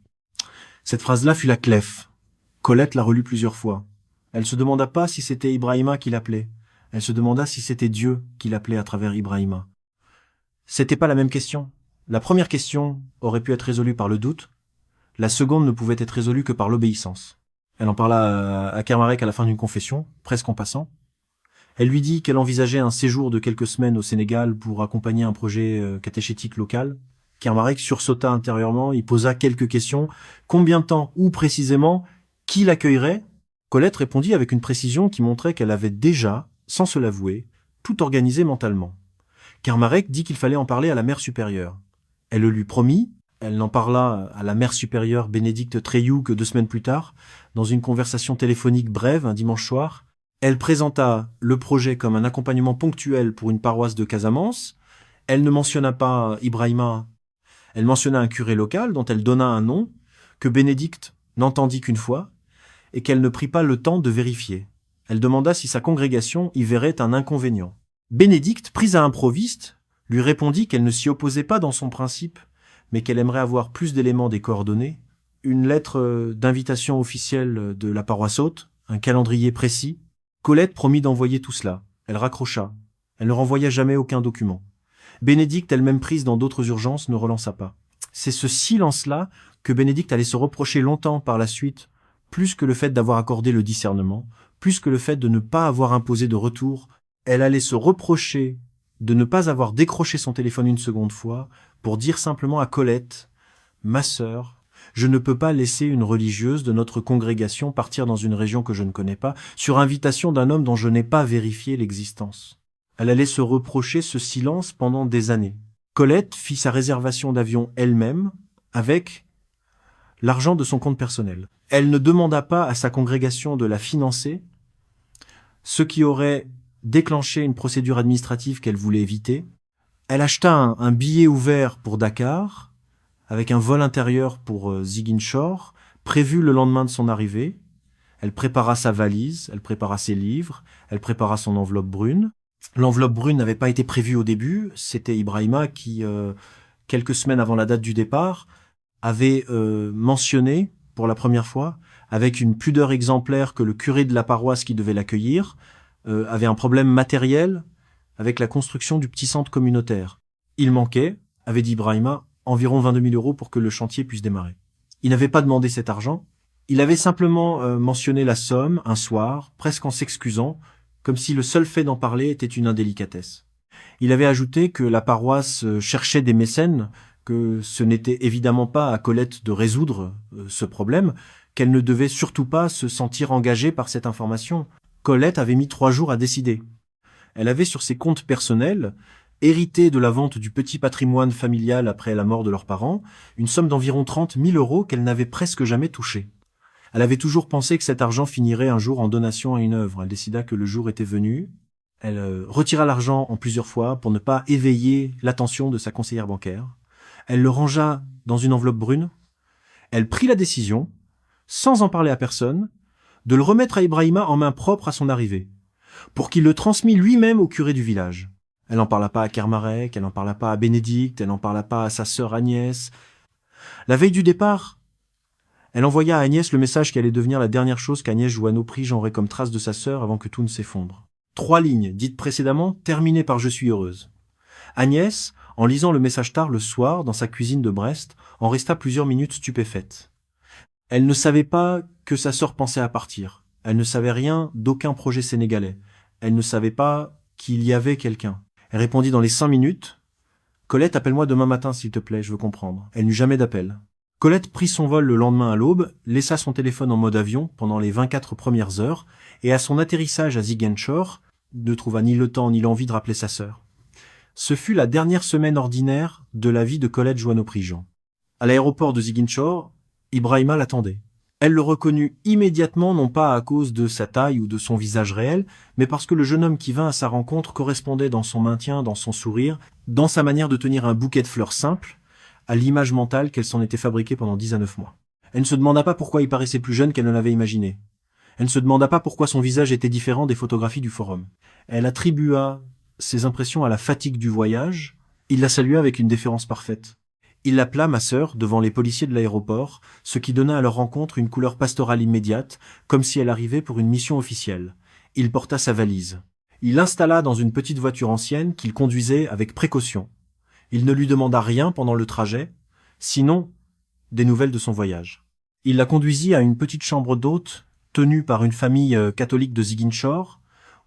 Cette phrase-là fut la clef. Colette la relut plusieurs fois. Elle se demanda pas si c'était Ibrahima qui l'appelait. Elle se demanda si c'était Dieu qui l'appelait à travers Ibrahima. C'était pas la même question. La première question aurait pu être résolue par le doute. La seconde ne pouvait être résolue que par l'obéissance. Elle en parla à Kermarec à la fin d'une confession, presque en passant. Elle lui dit qu'elle envisageait un séjour de quelques semaines au Sénégal pour accompagner un projet catéchétique local. Kermarec sursauta intérieurement, il posa quelques questions. Combien de temps, où précisément, qui l'accueillerait? Colette répondit avec une précision qui montrait qu'elle avait déjà, sans se l'avouer, tout organisé mentalement. Kermarec dit qu'il fallait en parler à la mère supérieure. Elle le lui promit, elle n'en parla à la mère supérieure Bénédicte Treilloux que 2 semaines plus tard, dans une conversation téléphonique brève un dimanche soir. Elle présenta le projet comme un accompagnement ponctuel pour une paroisse de Casamance. Elle ne mentionna pas Ibrahima. Elle mentionna un curé local dont elle donna un nom, que Bénédicte n'entendit qu'une fois, et qu'elle ne prit pas le temps de vérifier. Elle demanda si sa congrégation y verrait un inconvénient. Bénédicte, prise à l'improviste, lui répondit qu'elle ne s'y opposait pas dans son principe, mais qu'elle aimerait avoir plus d'éléments des coordonnées, une lettre d'invitation officielle de la paroisse haute, un calendrier précis. Colette promit d'envoyer tout cela. Elle raccrocha. Elle ne renvoya jamais aucun document. Bénédicte, elle-même prise dans d'autres urgences, ne relança pas. C'est ce silence-là que Bénédicte allait se reprocher longtemps par la suite, plus que le fait d'avoir accordé le discernement, plus que le fait de ne pas avoir imposé de retour. Elle allait se reprocher de ne pas avoir décroché son téléphone une seconde fois pour dire simplement à Colette, « Ma sœur, je ne peux pas laisser une religieuse de notre congrégation partir dans une région que je ne connais pas, sur invitation d'un homme dont je n'ai pas vérifié l'existence. » Elle allait se reprocher ce silence pendant des années. Colette fit sa réservation d'avion elle-même, avec l'argent de son compte personnel. Elle ne demanda pas à sa congrégation de la financer, ce qui aurait déclenché une procédure administrative qu'elle voulait éviter. Elle acheta un billet ouvert pour Dakar, avec un vol intérieur pour Ziguinchor, prévu le lendemain de son arrivée. Elle prépara sa valise, elle prépara ses livres, elle prépara son enveloppe brune. L'enveloppe brune n'avait pas été prévue au début, c'était Ibrahima qui, quelques semaines avant la date du départ, avait mentionné, pour la première fois, avec une pudeur exemplaire que le curé de la paroisse qui devait l'accueillir avait un problème matériel avec la construction du petit centre communautaire. Il manquait, avait dit Ibrahima, environ 22 000 euros pour que le chantier puisse démarrer. Il n'avait pas demandé cet argent, il avait simplement mentionné la somme un soir, presque en s'excusant, comme si le seul fait d'en parler était une indélicatesse. Il avait ajouté que la paroisse cherchait des mécènes, que ce n'était évidemment pas à Colette de résoudre ce problème, qu'elle ne devait surtout pas se sentir engagée par cette information. Colette avait mis 3 jours à décider. Elle avait sur ses comptes personnels, hérité de la vente du petit patrimoine familial après la mort de leurs parents, une somme d'environ 30 000 euros qu'elle n'avait presque jamais touchée. Elle avait toujours pensé que cet argent finirait un jour en donation à une œuvre. Elle décida que le jour était venu. Elle retira l'argent en plusieurs fois pour ne pas éveiller l'attention de sa conseillère bancaire. Elle le rangea dans une enveloppe brune. Elle prit la décision, sans en parler à personne, de le remettre à Ibrahima en main propre à son arrivée, pour qu'il le transmît lui-même au curé du village. Elle n'en parla pas à Kermarek, elle n'en parla pas à Bénédicte, elle n'en parla pas à sa sœur Agnès. La veille du départ, elle envoya à Agnès le message qui allait devenir la dernière chose qu'Agnès Joanneau-Prigent aurait comme trace de sa sœur avant que tout ne s'effondre. 3 lignes, dites précédemment, terminées par « Je suis heureuse ». Agnès, en lisant le message tard le soir, dans sa cuisine de Brest, en resta plusieurs minutes stupéfaite. Elle ne savait pas que sa sœur pensait à partir. Elle ne savait rien d'aucun projet sénégalais. Elle ne savait pas qu'il y avait quelqu'un. Elle répondit dans les 5 minutes « Colette, appelle-moi demain matin, s'il te plaît, je veux comprendre ». Elle n'eut jamais d'appel. Colette prit son vol le lendemain à l'aube, laissa son téléphone en mode avion pendant les 24 premières heures, et à son atterrissage à Ziguinchor, ne trouva ni le temps ni l'envie de rappeler sa sœur. Ce fut la dernière semaine ordinaire de la vie de Colette Joanneau-Prigent. À l'aéroport de Ziguinchor, Ibrahima l'attendait. Elle le reconnut immédiatement, non pas à cause de sa taille ou de son visage réel, mais parce que le jeune homme qui vint à sa rencontre correspondait dans son maintien, dans son sourire, dans sa manière de tenir un bouquet de fleurs simple, à l'image mentale qu'elle s'en était fabriquée pendant 10 à 9 mois. Elle ne se demanda pas pourquoi il paraissait plus jeune qu'elle ne l'avait imaginé. Elle ne se demanda pas pourquoi son visage était différent des photographies du forum. Elle attribua ses impressions à la fatigue du voyage. Il la salua avec une déférence parfaite. Il l'appela ma sœur devant les policiers de l'aéroport, ce qui donna à leur rencontre une couleur pastorale immédiate, comme si elle arrivait pour une mission officielle. Il porta sa valise. Il l'installa dans une petite voiture ancienne qu'il conduisait avec précaution. Il ne lui demanda rien pendant le trajet, sinon des nouvelles de son voyage. Il la conduisit à une petite chambre d'hôte tenue par une famille catholique de Ziguinchor,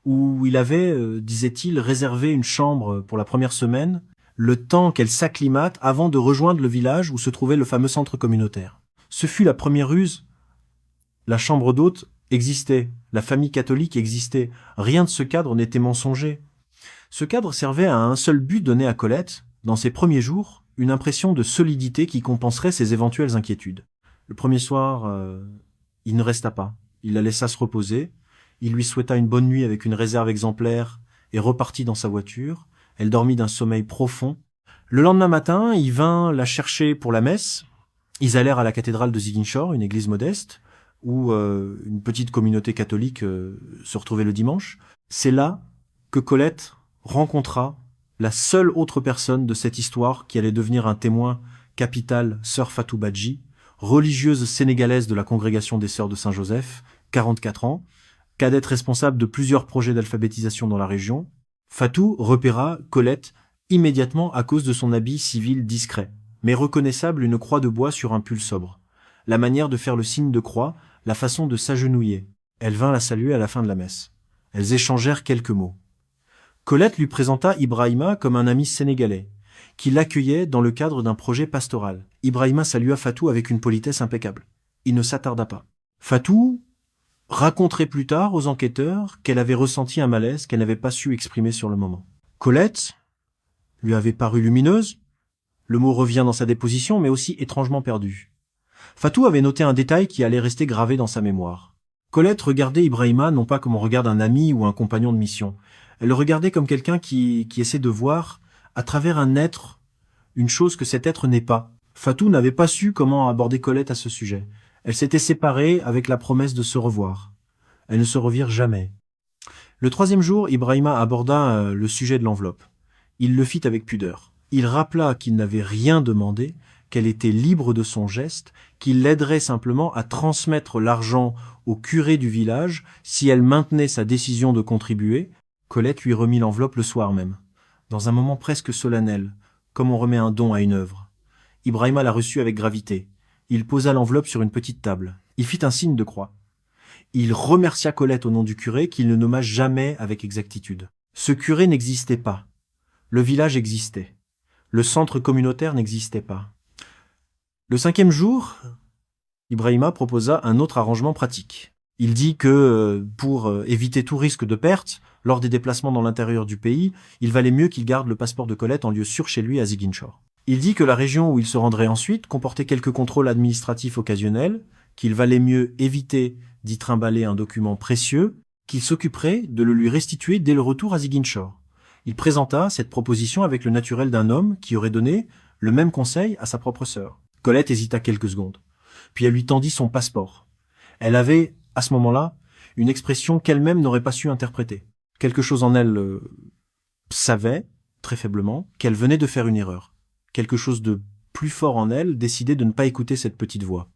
où il avait, disait-il, réservé une chambre pour la première semaine, le temps qu'elle s'acclimate avant de rejoindre le village où se trouvait le fameux centre communautaire. Ce fut la première ruse. La chambre d'hôte existait, la famille catholique existait, rien de ce cadre n'était mensonger. Ce cadre servait à un seul but donné à Colette, dans ses premiers jours, une impression de solidité qui compenserait ses éventuelles inquiétudes. Le premier soir, il ne resta pas. Il la laissa se reposer. Il lui souhaita une bonne nuit avec une réserve exemplaire et repartit dans sa voiture. Elle dormit d'un sommeil profond. Le lendemain matin, il vint la chercher pour la messe. Ils allèrent à la cathédrale de Ziguinchor, une église modeste, où une petite communauté catholique se retrouvait le dimanche. C'est là que Colette rencontra la seule autre personne de cette histoire qui allait devenir un témoin capital, sœur Fatou Badji, religieuse sénégalaise de la congrégation des sœurs de Saint-Joseph, 44 ans, cadette responsable de plusieurs projets d'alphabétisation dans la région. Fatou repéra Colette immédiatement à cause de son habit civil discret, mais reconnaissable une croix de bois sur un pull sobre, la manière de faire le signe de croix, la façon de s'agenouiller. Elle vint la saluer à la fin de la messe. Elles échangèrent quelques mots. Colette lui présenta Ibrahima comme un ami sénégalais, qui l'accueillait dans le cadre d'un projet pastoral. Ibrahima salua Fatou avec une politesse impeccable. Il ne s'attarda pas. Fatou raconterait plus tard aux enquêteurs qu'elle avait ressenti un malaise qu'elle n'avait pas su exprimer sur le moment. Colette lui avait paru lumineuse, le mot revient dans sa déposition, mais aussi étrangement perdu. Fatou avait noté un détail qui allait rester gravé dans sa mémoire. Colette regardait Ibrahima non pas comme on regarde un ami ou un compagnon de mission. Elle le regardait comme quelqu'un qui essaie de voir, à travers un être, une chose que cet être n'est pas. Fatou n'avait pas su comment aborder Colette à ce sujet. Elle s'était séparée avec la promesse de se revoir. Elles ne se revirent jamais. Le 3e jour, Ibrahima aborda le sujet de l'enveloppe. Il le fit avec pudeur. Il rappela qu'il n'avait rien demandé, qu'elle était libre de son geste, qu'il l'aiderait simplement à transmettre l'argent au curé du village si elle maintenait sa décision de contribuer. Colette lui remit l'enveloppe le soir même, dans un moment presque solennel, comme on remet un don à une œuvre. Ibrahima la reçut avec gravité. Il posa l'enveloppe sur une petite table. Il fit un signe de croix. Il remercia Colette au nom du curé qu'il ne nomma jamais avec exactitude. Ce curé n'existait pas. Le village existait. Le centre communautaire n'existait pas. Le 5e jour, Ibrahima proposa un autre arrangement pratique. Il dit que pour éviter tout risque de perte, lors des déplacements dans l'intérieur du pays, il valait mieux qu'il garde le passeport de Colette en lieu sûr chez lui à Ziguinchor. Il dit que la région où il se rendrait ensuite comportait quelques contrôles administratifs occasionnels, qu'il valait mieux éviter d'y trimballer un document précieux, qu'il s'occuperait de le lui restituer dès le retour à Ziguinchor. Il présenta cette proposition avec le naturel d'un homme qui aurait donné le même conseil à sa propre sœur. Colette hésita quelques secondes. Puis elle lui tendit son passeport. Elle avait, à ce moment-là, une expression qu'elle-même n'aurait pas su interpréter. Quelque chose en elle savait, très faiblement, qu'elle venait de faire une erreur. Quelque chose de plus fort en elle décidait de ne pas écouter cette petite voix.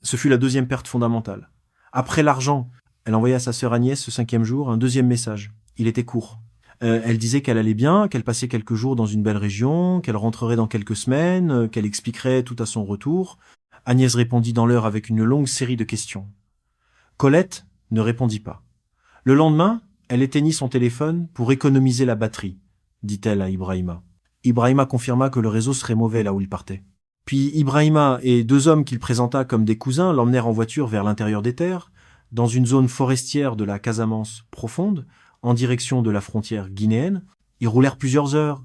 Ce fut la deuxième perte fondamentale. Après l'argent, elle envoya à sa sœur Agnès ce 5e jour un deuxième message. Il était court. Elle disait qu'elle allait bien, qu'elle passait quelques jours dans une belle région, qu'elle rentrerait dans quelques semaines, qu'elle expliquerait tout à son retour. Agnès répondit dans l'heure avec une longue série de questions. Colette ne répondit pas. Le lendemain, elle éteignit son téléphone pour économiser la batterie, dit-elle à Ibrahima. Ibrahima confirma que le réseau serait mauvais là où il partait. Puis Ibrahima et 2 hommes qu'il présenta comme des cousins l'emmenèrent en voiture vers l'intérieur des terres, dans une zone forestière de la Casamance profonde, en direction de la frontière guinéenne. Ils roulèrent plusieurs heures.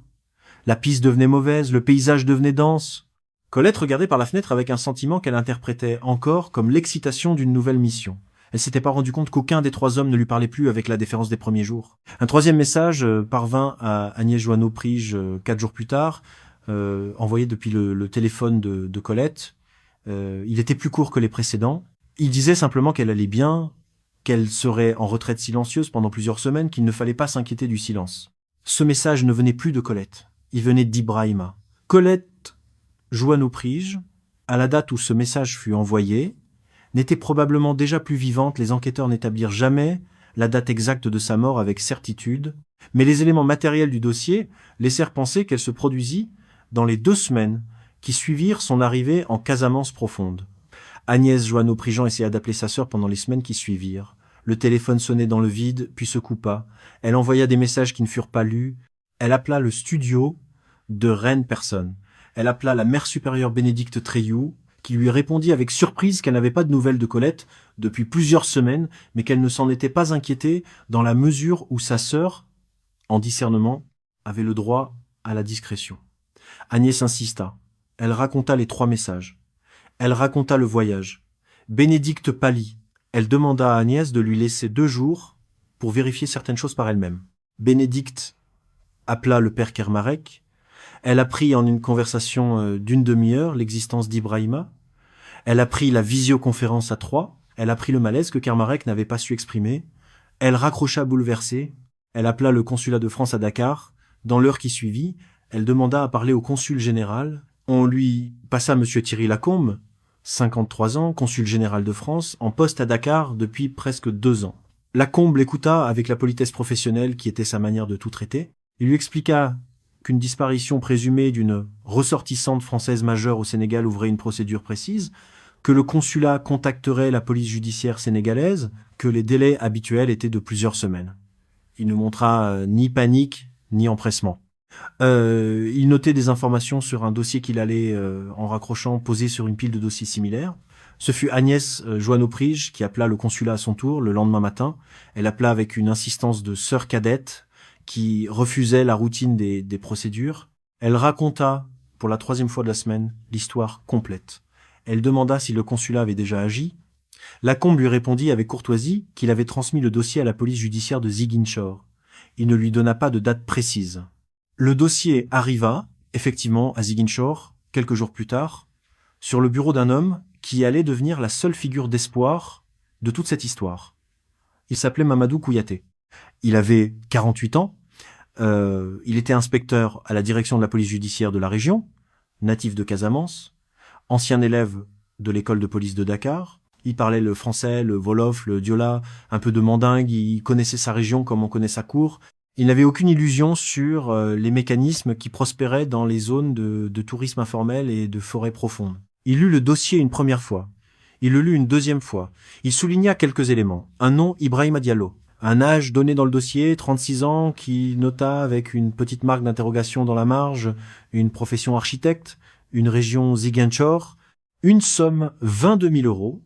La piste devenait mauvaise, le paysage devenait dense. Colette regardait par la fenêtre avec un sentiment qu'elle interprétait encore comme l'excitation d'une nouvelle mission. Elle s'était pas rendue compte qu'aucun des 3 hommes ne lui parlait plus avec la déférence des premiers jours. Un 3e message parvint à Agnès Joanneau-Prige 4 jours plus tard, envoyé depuis le téléphone de Colette. Il était plus court que les précédents. Il disait simplement qu'elle allait bien, qu'elle serait en retraite silencieuse pendant plusieurs semaines, qu'il ne fallait pas s'inquiéter du silence. Ce message ne venait plus de Colette. Il venait d'Ibrahima. Colette Joanneau-Prige, à la date où ce message fut envoyé, n'était probablement déjà plus vivante. Les enquêteurs n'établirent jamais la date exacte de sa mort avec certitude, mais les éléments matériels du dossier laissèrent penser qu'elle se produisit dans les 2 semaines qui suivirent son arrivée en Casamance profonde. Agnès Joanneau-Prigent essaya d'appeler sa sœur pendant les semaines qui suivirent. Le téléphone sonnait dans le vide, puis se coupa. Elle envoya des messages qui ne furent pas lus. Elle appela le studio de Reine Personne. Elle appela la mère supérieure Bénédicte Treilloux, qui lui répondit avec surprise qu'elle n'avait pas de nouvelles de Colette depuis plusieurs semaines, mais qu'elle ne s'en était pas inquiétée dans la mesure où sa sœur, en discernement, avait le droit à la discrétion. Agnès insista. Elle raconta les 3 messages. Elle raconta le voyage. Bénédicte pâlit. Elle demanda à Agnès de lui laisser 2 jours pour vérifier certaines choses par elle-même. Bénédicte appela le père Kermarek. Elle apprit en une conversation d'1 demi-heure l'existence d'Ibrahima. Elle apprit la visioconférence à 3. Elle apprit le malaise que Kermarek n'avait pas su exprimer. Elle raccrocha bouleversée. Elle appela le consulat de France à Dakar. Dans l'heure qui suivit, elle demanda à parler au consul général. On lui passa M. Thierry Lacombe, 53 ans, consul général de France, en poste à Dakar depuis presque 2 ans. Lacombe l'écouta avec la politesse professionnelle qui était sa manière de tout traiter. Il lui expliqua qu'une disparition présumée d'une ressortissante française majeure au Sénégal ouvrait une procédure précise, que le consulat contacterait la police judiciaire sénégalaise, que les délais habituels étaient de plusieurs semaines. Il ne montra ni panique ni empressement. Il notait des informations sur un dossier qu'il allait, en raccrochant, poser sur une pile de dossiers similaires. Ce fut Agnès Joanneau-Prige qui appela le consulat à son tour le lendemain matin. Elle appela avec une insistance de sœur cadette qui refusait la routine des procédures. Elle raconta, pour la 3e fois de la semaine, l'histoire complète. Elle demanda si le consulat avait déjà agi. Lacombe lui répondit avec courtoisie qu'il avait transmis le dossier à la police judiciaire de Ziguinchor. Il ne lui donna pas de date précise. Le dossier arriva, effectivement, à Ziguinchor, quelques jours plus tard, sur le bureau d'un homme qui allait devenir la seule figure d'espoir de toute cette histoire. Il s'appelait Mamadou Kouyaté. Il avait 48 ans, il était inspecteur à la direction de la police judiciaire de la région, natif de Casamance. ancien élève de l'école de police de Dakar. Il parlait le français, le wolof, le diola, un peu de mandingue, il connaissait sa région comme on connaît sa cour. Il n'avait aucune illusion sur les mécanismes qui prospéraient dans les zones de tourisme informel et de forêts profondes. Il lut le dossier une première fois. Il le lut une deuxième fois. Il souligna quelques éléments. Un nom, Ibrahima Diallo. Un âge donné dans le dossier, 36 ans, qui nota avec une petite marque d'interrogation dans la marge, une profession architecte, une région Ziguinchor, une somme 22 000 euros,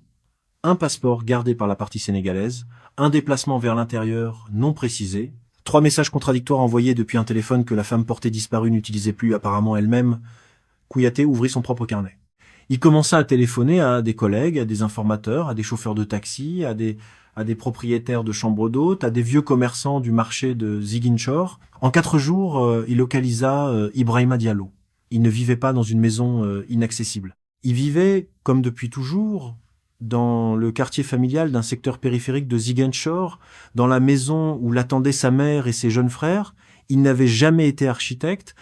un passeport gardé par la partie sénégalaise, un déplacement vers l'intérieur non précisé, 3 messages contradictoires envoyés depuis un téléphone que la femme portée disparue n'utilisait plus apparemment elle-même. Kouyaté ouvrit son propre carnet. Il commença à téléphoner à des collègues, à des informateurs, à des chauffeurs de taxi, à des propriétaires de chambres d'hôtes, à des vieux commerçants du marché de Ziguinchor. En 4 jours, il localisa Ibrahima Diallo. Il ne vivait pas dans une maison inaccessible. Il vivait, comme depuis toujours, dans le quartier familial d'un secteur périphérique de Ziguinchor, dans la maison où l'attendaient sa mère et ses jeunes frères. Il n'avait jamais été architecte.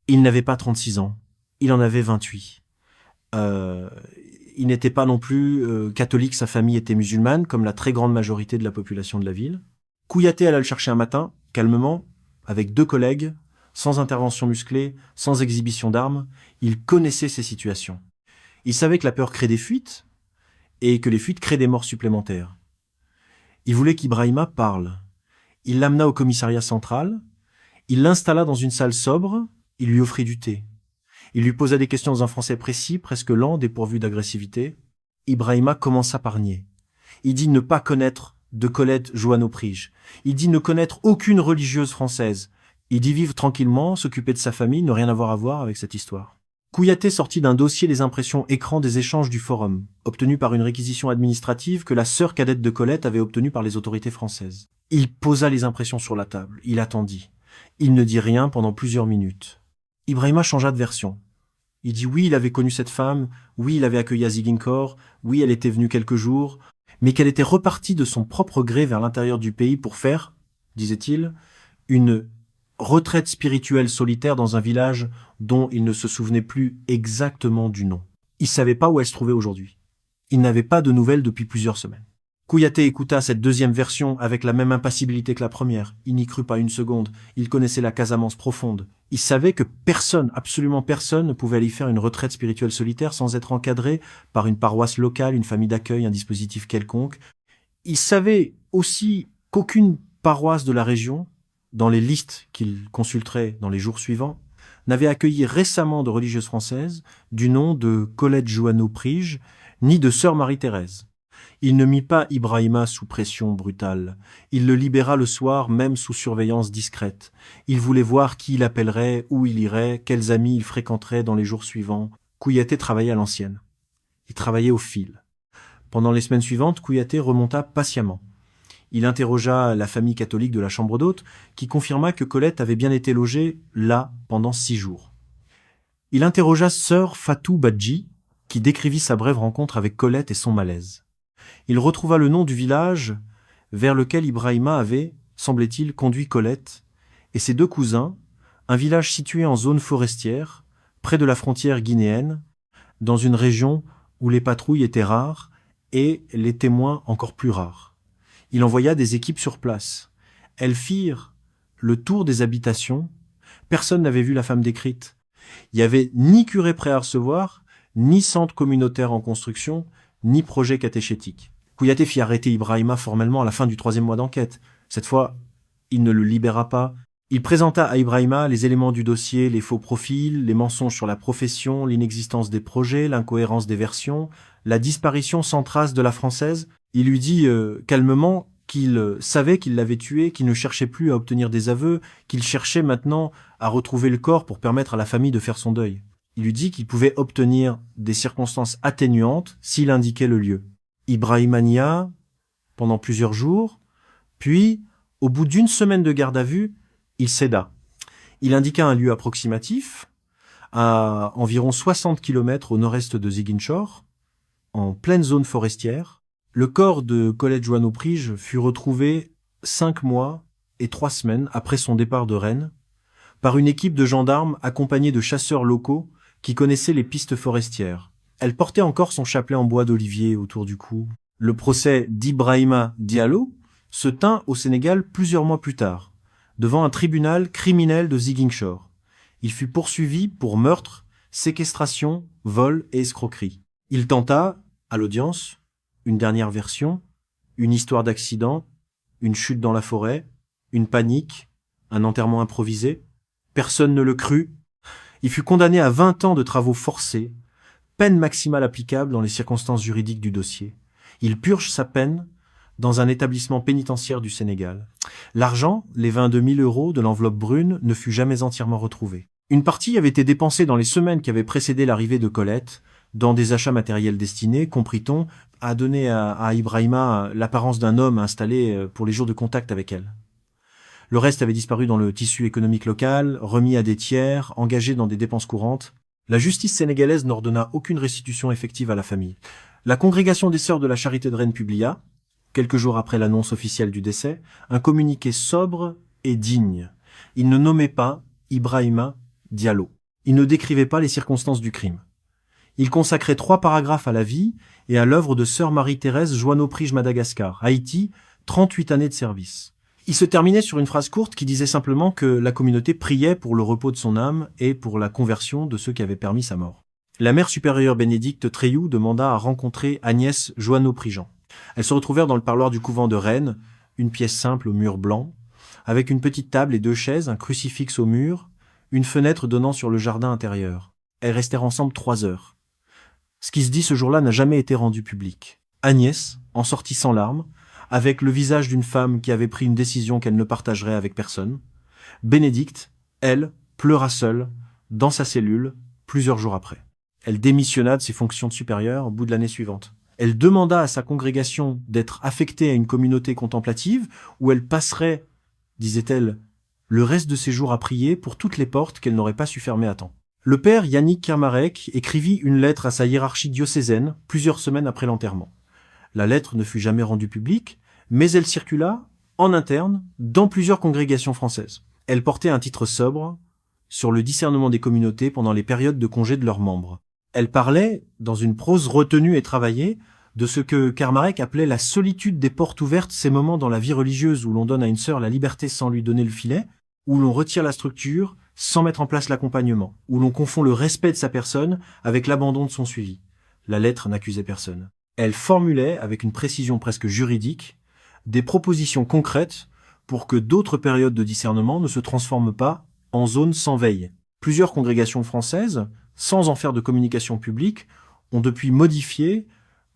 Il n'avait pas 36 ans. Il en avait 28. Il n'était pas non plus catholique, sa famille était musulmane, comme la très grande majorité de la population de la ville. Kouyaté alla le chercher un matin, calmement, avec 2 collègues, sans intervention musclée, sans exhibition d'armes. Il connaissait ces situations. Il savait que la peur crée des fuites, et que les fuites créent des morts supplémentaires. Il voulait qu'Ibrahima parle. Il l'amena au commissariat central, il l'installa dans une salle sobre, il lui offrit du thé. Il lui posa des questions dans un français précis, presque lent, dépourvu d'agressivité. Ibrahima commença par nier. Il dit ne pas connaître de Colette Joanneau-Prige. Il dit ne connaître aucune religieuse française. Il dit vivre tranquillement, s'occuper de sa famille, ne rien avoir à voir avec cette histoire. Kouyaté sortit d'un dossier les impressions écran des échanges du forum, obtenus par une réquisition administrative que la sœur cadette de Colette avait obtenue par les autorités françaises. Il posa les impressions sur la table. Il attendit. Il ne dit rien pendant plusieurs minutes. Ibrahima changea de version. Il dit oui, il avait connu cette femme, oui, il avait accueilli à Ziguinchor, oui, elle était venue quelques jours, mais qu'elle était repartie de son propre gré vers l'intérieur du pays pour faire, disait-il, une retraite spirituelle solitaire dans un village dont il ne se souvenait plus exactement du nom. Il savait pas où elle se trouvait aujourd'hui. Il n'avait pas de nouvelles depuis plusieurs semaines. Kouyaté écouta cette deuxième version avec la même impassibilité que la première. Il n'y crut pas une seconde. Il connaissait la Casamance profonde. Il savait que personne, absolument personne, ne pouvait aller y faire une retraite spirituelle solitaire sans être encadré par une paroisse locale, une famille d'accueil, un dispositif quelconque. Il savait aussi qu'aucune paroisse de la région, dans les listes qu'il consulterait dans les jours suivants, n'avait accueilli récemment de religieuses françaises du nom de Colette Joanneau-Prige, ni de sœur Marie-Thérèse. Il ne mit pas Ibrahima sous pression brutale. Il le libéra le soir, même sous surveillance discrète. Il voulait voir qui il appellerait, où il irait, quels amis il fréquenterait dans les jours suivants. Kouyaté travaillait à l'ancienne. Il travaillait au fil. Pendant les semaines suivantes, Kouyaté remonta patiemment. Il interrogea la famille catholique de la chambre d'hôte, qui confirma que Colette avait bien été logée là pendant 6 jours. Il interrogea sœur Fatou Badji, qui décrivit sa brève rencontre avec Colette et son malaise. Il retrouva le nom du village vers lequel Ibrahima avait, semblait-il, conduit Colette et ses 2 cousins, un village situé en zone forestière, près de la frontière guinéenne, dans une région où les patrouilles étaient rares et les témoins encore plus rares. Il envoya des équipes sur place. Elles firent le tour des habitations. Personne n'avait vu la femme décrite. Il n'y avait ni curé prêt à recevoir, ni centre communautaire en construction, ni projet catéchétique. Kouyaté fit arrêter Ibrahima formellement à la fin du 3e mois d'enquête. Cette fois, il ne le libéra pas. Il présenta à Ibrahima les éléments du dossier, les faux profils, les mensonges sur la profession, l'inexistence des projets, l'incohérence des versions, la disparition sans trace de la Française. Il lui dit calmement qu'il savait qu'il l'avait tuée, qu'il ne cherchait plus à obtenir des aveux, qu'il cherchait maintenant à retrouver le corps pour permettre à la famille de faire son deuil. Il lui dit qu'il pouvait obtenir des circonstances atténuantes s'il indiquait le lieu. Ibrahima nia pendant plusieurs jours, puis, au bout d'1 semaine de garde à vue, il céda. Il indiqua un lieu approximatif, à environ 60 km au nord-est de Ziguinchor, en pleine zone forestière. Le corps de Colette Joanneau-Prige fut retrouvé 5 mois et 3 semaines après son départ de Rennes, par une équipe de gendarmes accompagnée de chasseurs locaux qui connaissaient les pistes forestières. Elle portait encore son chapelet en bois d'olivier autour du cou. Le procès d'Ibrahima Diallo se tint au Sénégal plusieurs mois plus tard, devant un tribunal criminel de Ziguinchor. Il fut poursuivi pour meurtre, séquestration, vol et escroquerie. Il tenta, à l'audience, une dernière version, une histoire d'accident, une chute dans la forêt, une panique, un enterrement improvisé. Personne ne le crut. Il fut condamné à 20 ans de travaux forcés, peine maximale applicable dans les circonstances juridiques du dossier. Il purge sa peine dans un établissement pénitentiaire du Sénégal. L'argent, les 22 000 € de l'enveloppe brune, ne fut jamais entièrement retrouvé. Une partie avait été dépensée dans les semaines qui avaient précédé l'arrivée de Colette, dans des achats matériels destinés, comprit-on, à donner à Ibrahima l'apparence d'un homme installé pour les jours de contact avec elle. Le reste avait disparu dans le tissu économique local, remis à des tiers, engagé dans des dépenses courantes. La justice sénégalaise n'ordonna aucune restitution effective à la famille. La congrégation des Sœurs de la Charité de Rennes publia, quelques jours après l'annonce officielle du décès, un communiqué sobre et digne. Il ne nommait pas Ibrahima Diallo. Il ne décrivait pas les circonstances du crime. Il consacrait 3 paragraphes à la vie et à l'œuvre de Sœur Marie-Thérèse Joanneau-Prige Madagascar, Haïti, 38 années de service. Il se terminait sur une phrase courte qui disait simplement que la communauté priait pour le repos de son âme et pour la conversion de ceux qui avaient permis sa mort. La mère supérieure Bénédicte Treilloux demanda à rencontrer Agnès Joanneau-Prigent. Elles se retrouvèrent dans le parloir du couvent de Rennes, une pièce simple au mur blanc, avec une petite table et 2 chaises, un crucifix au mur, une fenêtre donnant sur le jardin intérieur. Elles restèrent ensemble 3 heures. Ce qui se dit ce jour-là n'a jamais été rendu public. Agnès en sortit sans larmes, avec le visage d'une femme qui avait pris une décision qu'elle ne partagerait avec personne. Bénédicte, elle, pleura seule, dans sa cellule, plusieurs jours après. Elle démissionna de ses fonctions de supérieure au bout de l'année suivante. Elle demanda à sa congrégation d'être affectée à une communauté contemplative où elle passerait, disait-elle, le reste de ses jours à prier pour toutes les portes qu'elle n'aurait pas su fermer à temps. Le père Yannick Kermarek écrivit une lettre à sa hiérarchie diocésaine plusieurs semaines après l'enterrement. La lettre ne fut jamais rendue publique, mais elle circula, en interne, dans plusieurs congrégations françaises. Elle portait un titre sobre, sur le discernement des communautés pendant les périodes de congé de leurs membres. Elle parlait, dans une prose retenue et travaillée, de ce que Kermarek appelait la solitude des portes ouvertes, ces moments dans la vie religieuse où l'on donne à une sœur la liberté sans lui donner le filet, où l'on retire la structure sans mettre en place l'accompagnement, où l'on confond le respect de sa personne avec l'abandon de son suivi. La lettre n'accusait personne. Elle formulait, avec une précision presque juridique, des propositions concrètes pour que d'autres périodes de discernement ne se transforment pas en zones sans veille. Plusieurs congrégations françaises, sans en faire de communication publique, ont depuis modifié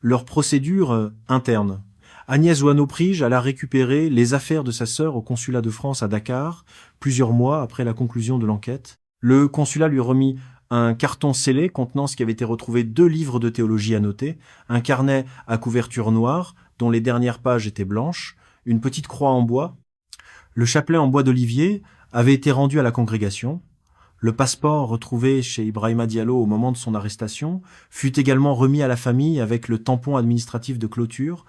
leurs procédures internes. Agnès Joanneau-Prige alla récupérer les affaires de sa sœur au consulat de France à Dakar, plusieurs mois après la conclusion de l'enquête. Le consulat lui remit un carton scellé contenant ce qui avait été retrouvé 2 livres de théologie annotés, un carnet à couverture noire, dont les dernières pages étaient blanches, une petite croix en bois. Le chapelet en bois d'olivier avait été rendu à la congrégation. Le passeport retrouvé chez Ibrahima Diallo au moment de son arrestation fut également remis à la famille avec le tampon administratif de clôture.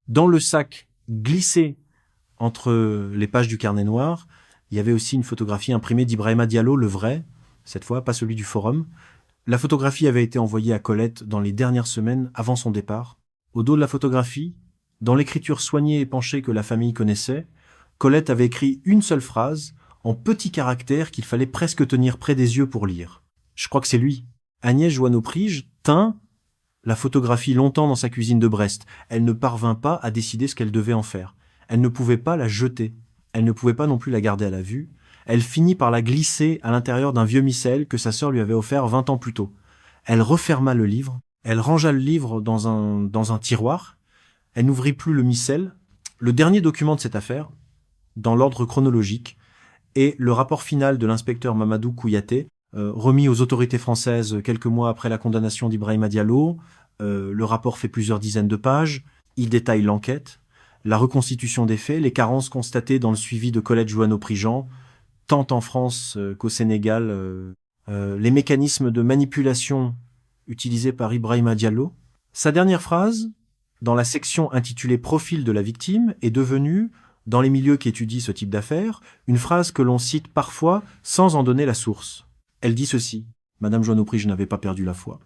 Dans le sac glissé entre les pages du carnet noir, il y avait aussi une photographie imprimée d'Ibrahima Diallo, le vrai, cette fois, pas celui du forum. La photographie avait été envoyée à Colette dans les dernières semaines avant son départ. Au dos de la photographie, dans l'écriture soignée et penchée que la famille connaissait, Colette avait écrit une seule phrase, en petits caractères qu'il fallait presque tenir près des yeux pour lire. Je crois que c'est lui. Agnès Joanneau-Prige tint la photographie longtemps dans sa cuisine de Brest. Elle ne parvint pas à décider ce qu'elle devait en faire. Elle ne pouvait pas la jeter. Elle ne pouvait pas non plus la garder à la vue. Elle finit par la glisser à l'intérieur d'un vieux missel que sa sœur lui avait offert 20 ans plus tôt. Elle referma le livre. Elle rangea le livre dans un tiroir. Elle n'ouvrit plus le missel. Le dernier document de cette affaire, dans l'ordre chronologique, est le rapport final de l'inspecteur Mamadou Kouyaté, remis aux autorités françaises quelques mois après la condamnation d'Ibrahima Diallo. Le rapport fait plusieurs dizaines de pages. Il détaille l'enquête, la reconstitution des faits, les carences constatées dans le suivi de Colette Joanneau-Prigent, tant en France qu'au Sénégal, les mécanismes de manipulation utilisés par Ibrahima Diallo. Sa dernière phrase, dans la section intitulée « Profil de la victime », est devenue, dans les milieux qui étudient ce type d'affaires, une phrase que l'on cite parfois sans en donner la source. Elle dit ceci. Madame Joanneau-Prige n'avait pas perdu la foi.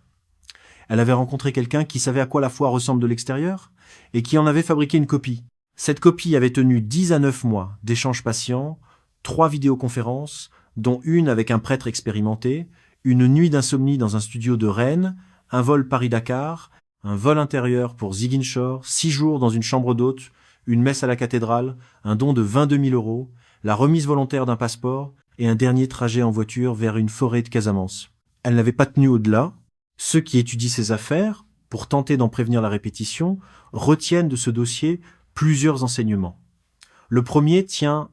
Elle avait rencontré quelqu'un qui savait à quoi la foi ressemble de l'extérieur et qui en avait fabriqué une copie. Cette copie avait tenu 10 à 9 mois d'échanges patients, 3 vidéoconférences, dont une avec un prêtre expérimenté, une nuit d'insomnie dans un studio de Rennes, un vol Paris-Dakar, un vol intérieur pour Ziguinchor, 6 jours dans une chambre d'hôte, une messe à la cathédrale, un don de 22 000 €, la remise volontaire d'un passeport et un dernier trajet en voiture vers une forêt de Casamance. Elle n'avait pas tenu au-delà. Ceux qui étudient ces affaires, pour tenter d'en prévenir la répétition, retiennent de ce dossier plusieurs enseignements. Le premier tient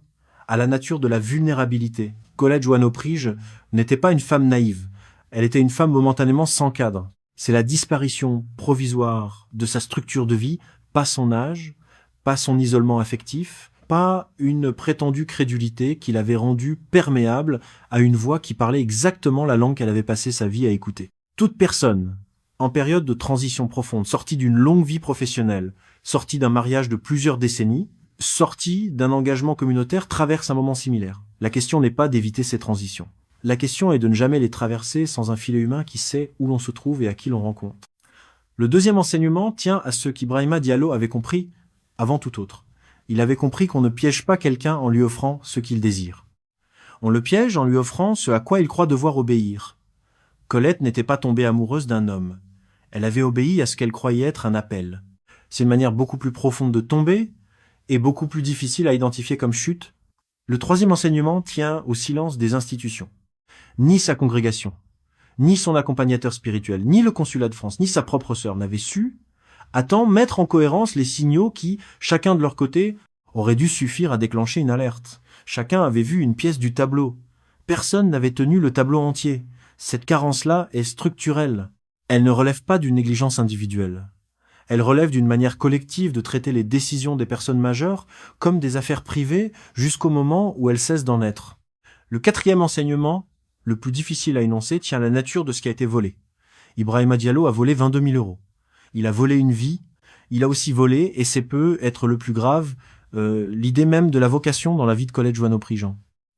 à la nature de la vulnérabilité. Colette Joanneau-Prige n'était pas une femme naïve. Elle était une femme momentanément sans cadre. C'est la disparition provisoire de sa structure de vie, pas son âge, pas son isolement affectif, pas une prétendue crédulité qui l'avait rendue perméable à une voix qui parlait exactement la langue qu'elle avait passé sa vie à écouter. Toute personne, en période de transition profonde, sortie d'une longue vie professionnelle, sortie d'un mariage de plusieurs décennies, sortie d'un engagement communautaire, traverse un moment similaire. La question n'est pas d'éviter ces transitions. La question est de ne jamais les traverser sans un filet humain qui sait où l'on se trouve et à qui l'on rencontre. Le deuxième enseignement tient à ce qu'Ibrahima Diallo avait compris avant tout autre. Il avait compris qu'on ne piège pas quelqu'un en lui offrant ce qu'il désire. On le piège en lui offrant ce à quoi il croit devoir obéir. Colette n'était pas tombée amoureuse d'un homme. Elle avait obéi à ce qu'elle croyait être un appel. C'est une manière beaucoup plus profonde de tomber et beaucoup plus difficile à identifier comme chute. Le troisième enseignement tient au silence des institutions. Ni sa congrégation, ni son accompagnateur spirituel, ni le consulat de France, ni sa propre sœur n'avaient su, à temps, mettre en cohérence les signaux qui, chacun de leur côté, auraient dû suffire à déclencher une alerte. Chacun avait vu une pièce du tableau. Personne n'avait tenu le tableau entier. Cette carence-là est structurelle. Elle ne relève pas d'une négligence individuelle. Elle relève d'une manière collective de traiter les décisions des personnes majeures comme des affaires privées jusqu'au moment où elles cessent d'en être. Le quatrième enseignement, le plus difficile à énoncer, tient à la nature de ce qui a été volé. Ibrahima Diallo a volé 22 000 €. Il a volé une vie, il a aussi volé, et c'est peut être le plus grave, l'idée même de la vocation dans la vie de Colette Joanneau-Prige.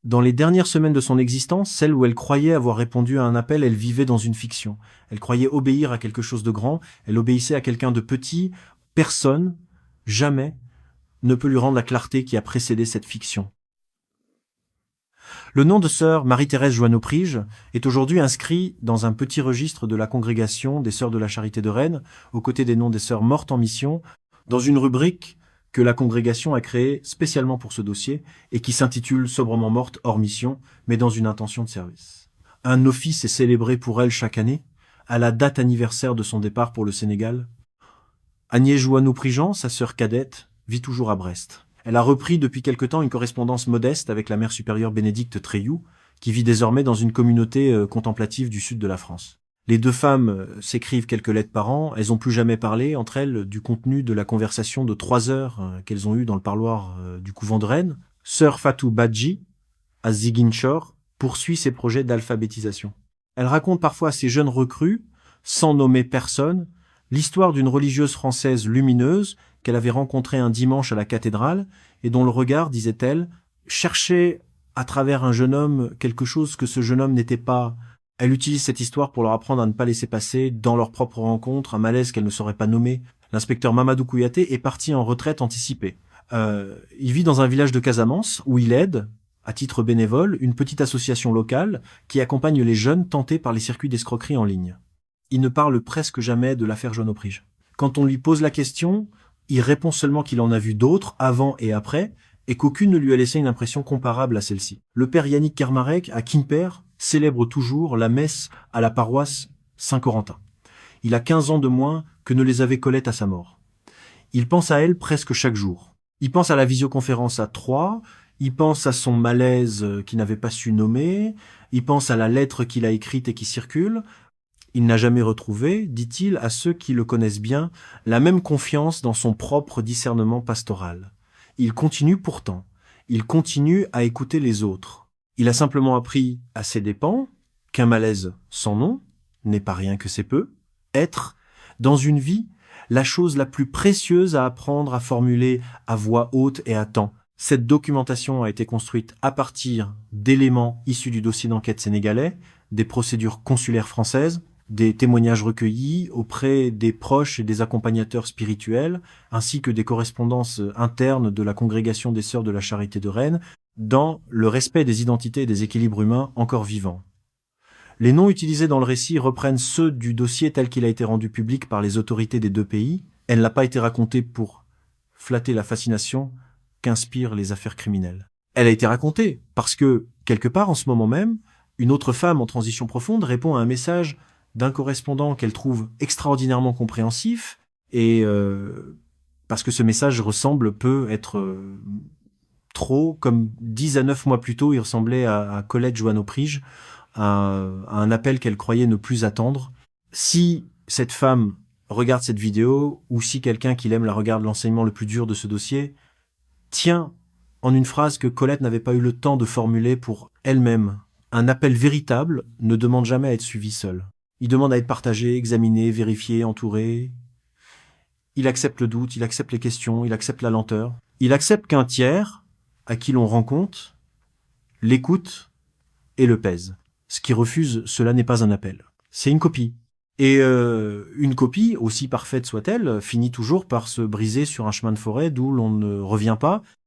Dans les dernières semaines de son existence, celle où elle croyait avoir répondu à un appel, elle vivait dans une fiction. Elle croyait obéir à quelque chose de grand, elle obéissait à quelqu'un de petit. Personne, jamais, ne peut lui rendre la clarté qui a précédé cette fiction. Le nom de sœur Marie-Thérèse Joanneau-Prige est aujourd'hui inscrit dans un petit registre de la congrégation des Sœurs de la Charité de Rennes, aux côtés des noms des sœurs mortes en mission, dans une rubrique que la congrégation a créée spécialement pour ce dossier et qui s'intitule sobrement morte hors mission, mais dans une intention de service. Un office est célébré pour elle chaque année, à la date anniversaire de son départ pour le Sénégal. Agnès Joanneau-Prigent, sa sœur cadette, vit toujours à Brest. Elle a repris depuis quelque temps une correspondance modeste avec la mère supérieure Bénédicte Treilloux, qui vit désormais dans une communauté contemplative du sud de la France. Les deux femmes s'écrivent quelques lettres par an, elles n'ont plus jamais parlé entre elles du contenu de la conversation de 3 heures qu'elles ont eue dans le parloir du couvent de Rennes. Sœur Fatou Badji, à Ziguinchor, poursuit ses projets d'alphabétisation. Elle raconte parfois à ses jeunes recrues, sans nommer personne, l'histoire d'une religieuse française lumineuse qu'elle avait rencontrée un dimanche à la cathédrale et dont le regard, disait-elle, cherchait à travers un jeune homme quelque chose que ce jeune homme n'était pas. Elle utilise cette histoire pour leur apprendre à ne pas laisser passer, dans leur propre rencontre, un malaise qu'elle ne saurait pas nommer. L'inspecteur Mamadou Kouyaté est parti en retraite anticipée. Il vit dans un village de Casamance où il aide, à titre bénévole, une petite association locale qui accompagne les jeunes tentés par les circuits d'escroquerie en ligne. Il ne parle presque jamais de l'affaire Joanneau-Prige. Quand on lui pose la question, il répond seulement qu'il en a vu d'autres, avant et après, et qu'aucune ne lui a laissé une impression comparable à celle-ci. Le père Yannick Kermarek, à Quimper, célèbre toujours la messe à la paroisse Saint-Corentin. Il a 15 ans de moins que ne les avait Colette à sa mort. Il pense à elle presque chaque jour. Il pense à la visioconférence à Troyes, il pense à son malaise qu'il n'avait pas su nommer, il pense à la lettre qu'il a écrite et qui circule. Il n'a jamais retrouvé, dit-il, à ceux qui le connaissent bien, la même confiance dans son propre discernement pastoral. Il continue pourtant, il continue à écouter les autres. Il a simplement appris à ses dépens qu'un malaise sans nom n'est pas rien que c'est peu, être, dans une vie, la chose la plus précieuse à apprendre à formuler à voix haute et à temps. Cette documentation a été construite à partir d'éléments issus du dossier d'enquête sénégalais, des procédures consulaires françaises, des témoignages recueillis auprès des proches et des accompagnateurs spirituels, ainsi que des correspondances internes de la congrégation des Sœurs de la Charité de Rennes, dans le respect des identités et des équilibres humains encore vivants. Les noms utilisés dans le récit reprennent ceux du dossier tel qu'il a été rendu public par les autorités des deux pays. Elle n'a pas été racontée pour flatter la fascination qu'inspirent les affaires criminelles. Elle a été racontée parce que, quelque part en ce moment même, une autre femme en transition profonde répond à un message d'un correspondant qu'elle trouve extraordinairement compréhensif, et parce que ce message peut être trop, comme 10 à 9 mois plus tôt, il ressemblait à Colette Joanneau-Prige, à un appel qu'elle croyait ne plus attendre. Si cette femme regarde cette vidéo, ou si quelqu'un qui l'aime la regarde, l'enseignement le plus dur de ce dossier tient en une phrase que Colette n'avait pas eu le temps de formuler pour elle-même. Un appel véritable ne demande jamais à être suivi seul. Il demande à être partagé, examiné, vérifié, entouré. Il accepte le doute, il accepte les questions, il accepte la lenteur. Il accepte qu'un tiers, à qui l'on rend compte, l'écoute et le pèse. Ce qui refuse, cela n'est pas un appel. C'est une copie. Et une copie, aussi parfaite soit-elle, finit toujours par se briser sur un chemin de forêt d'où l'on ne revient pas.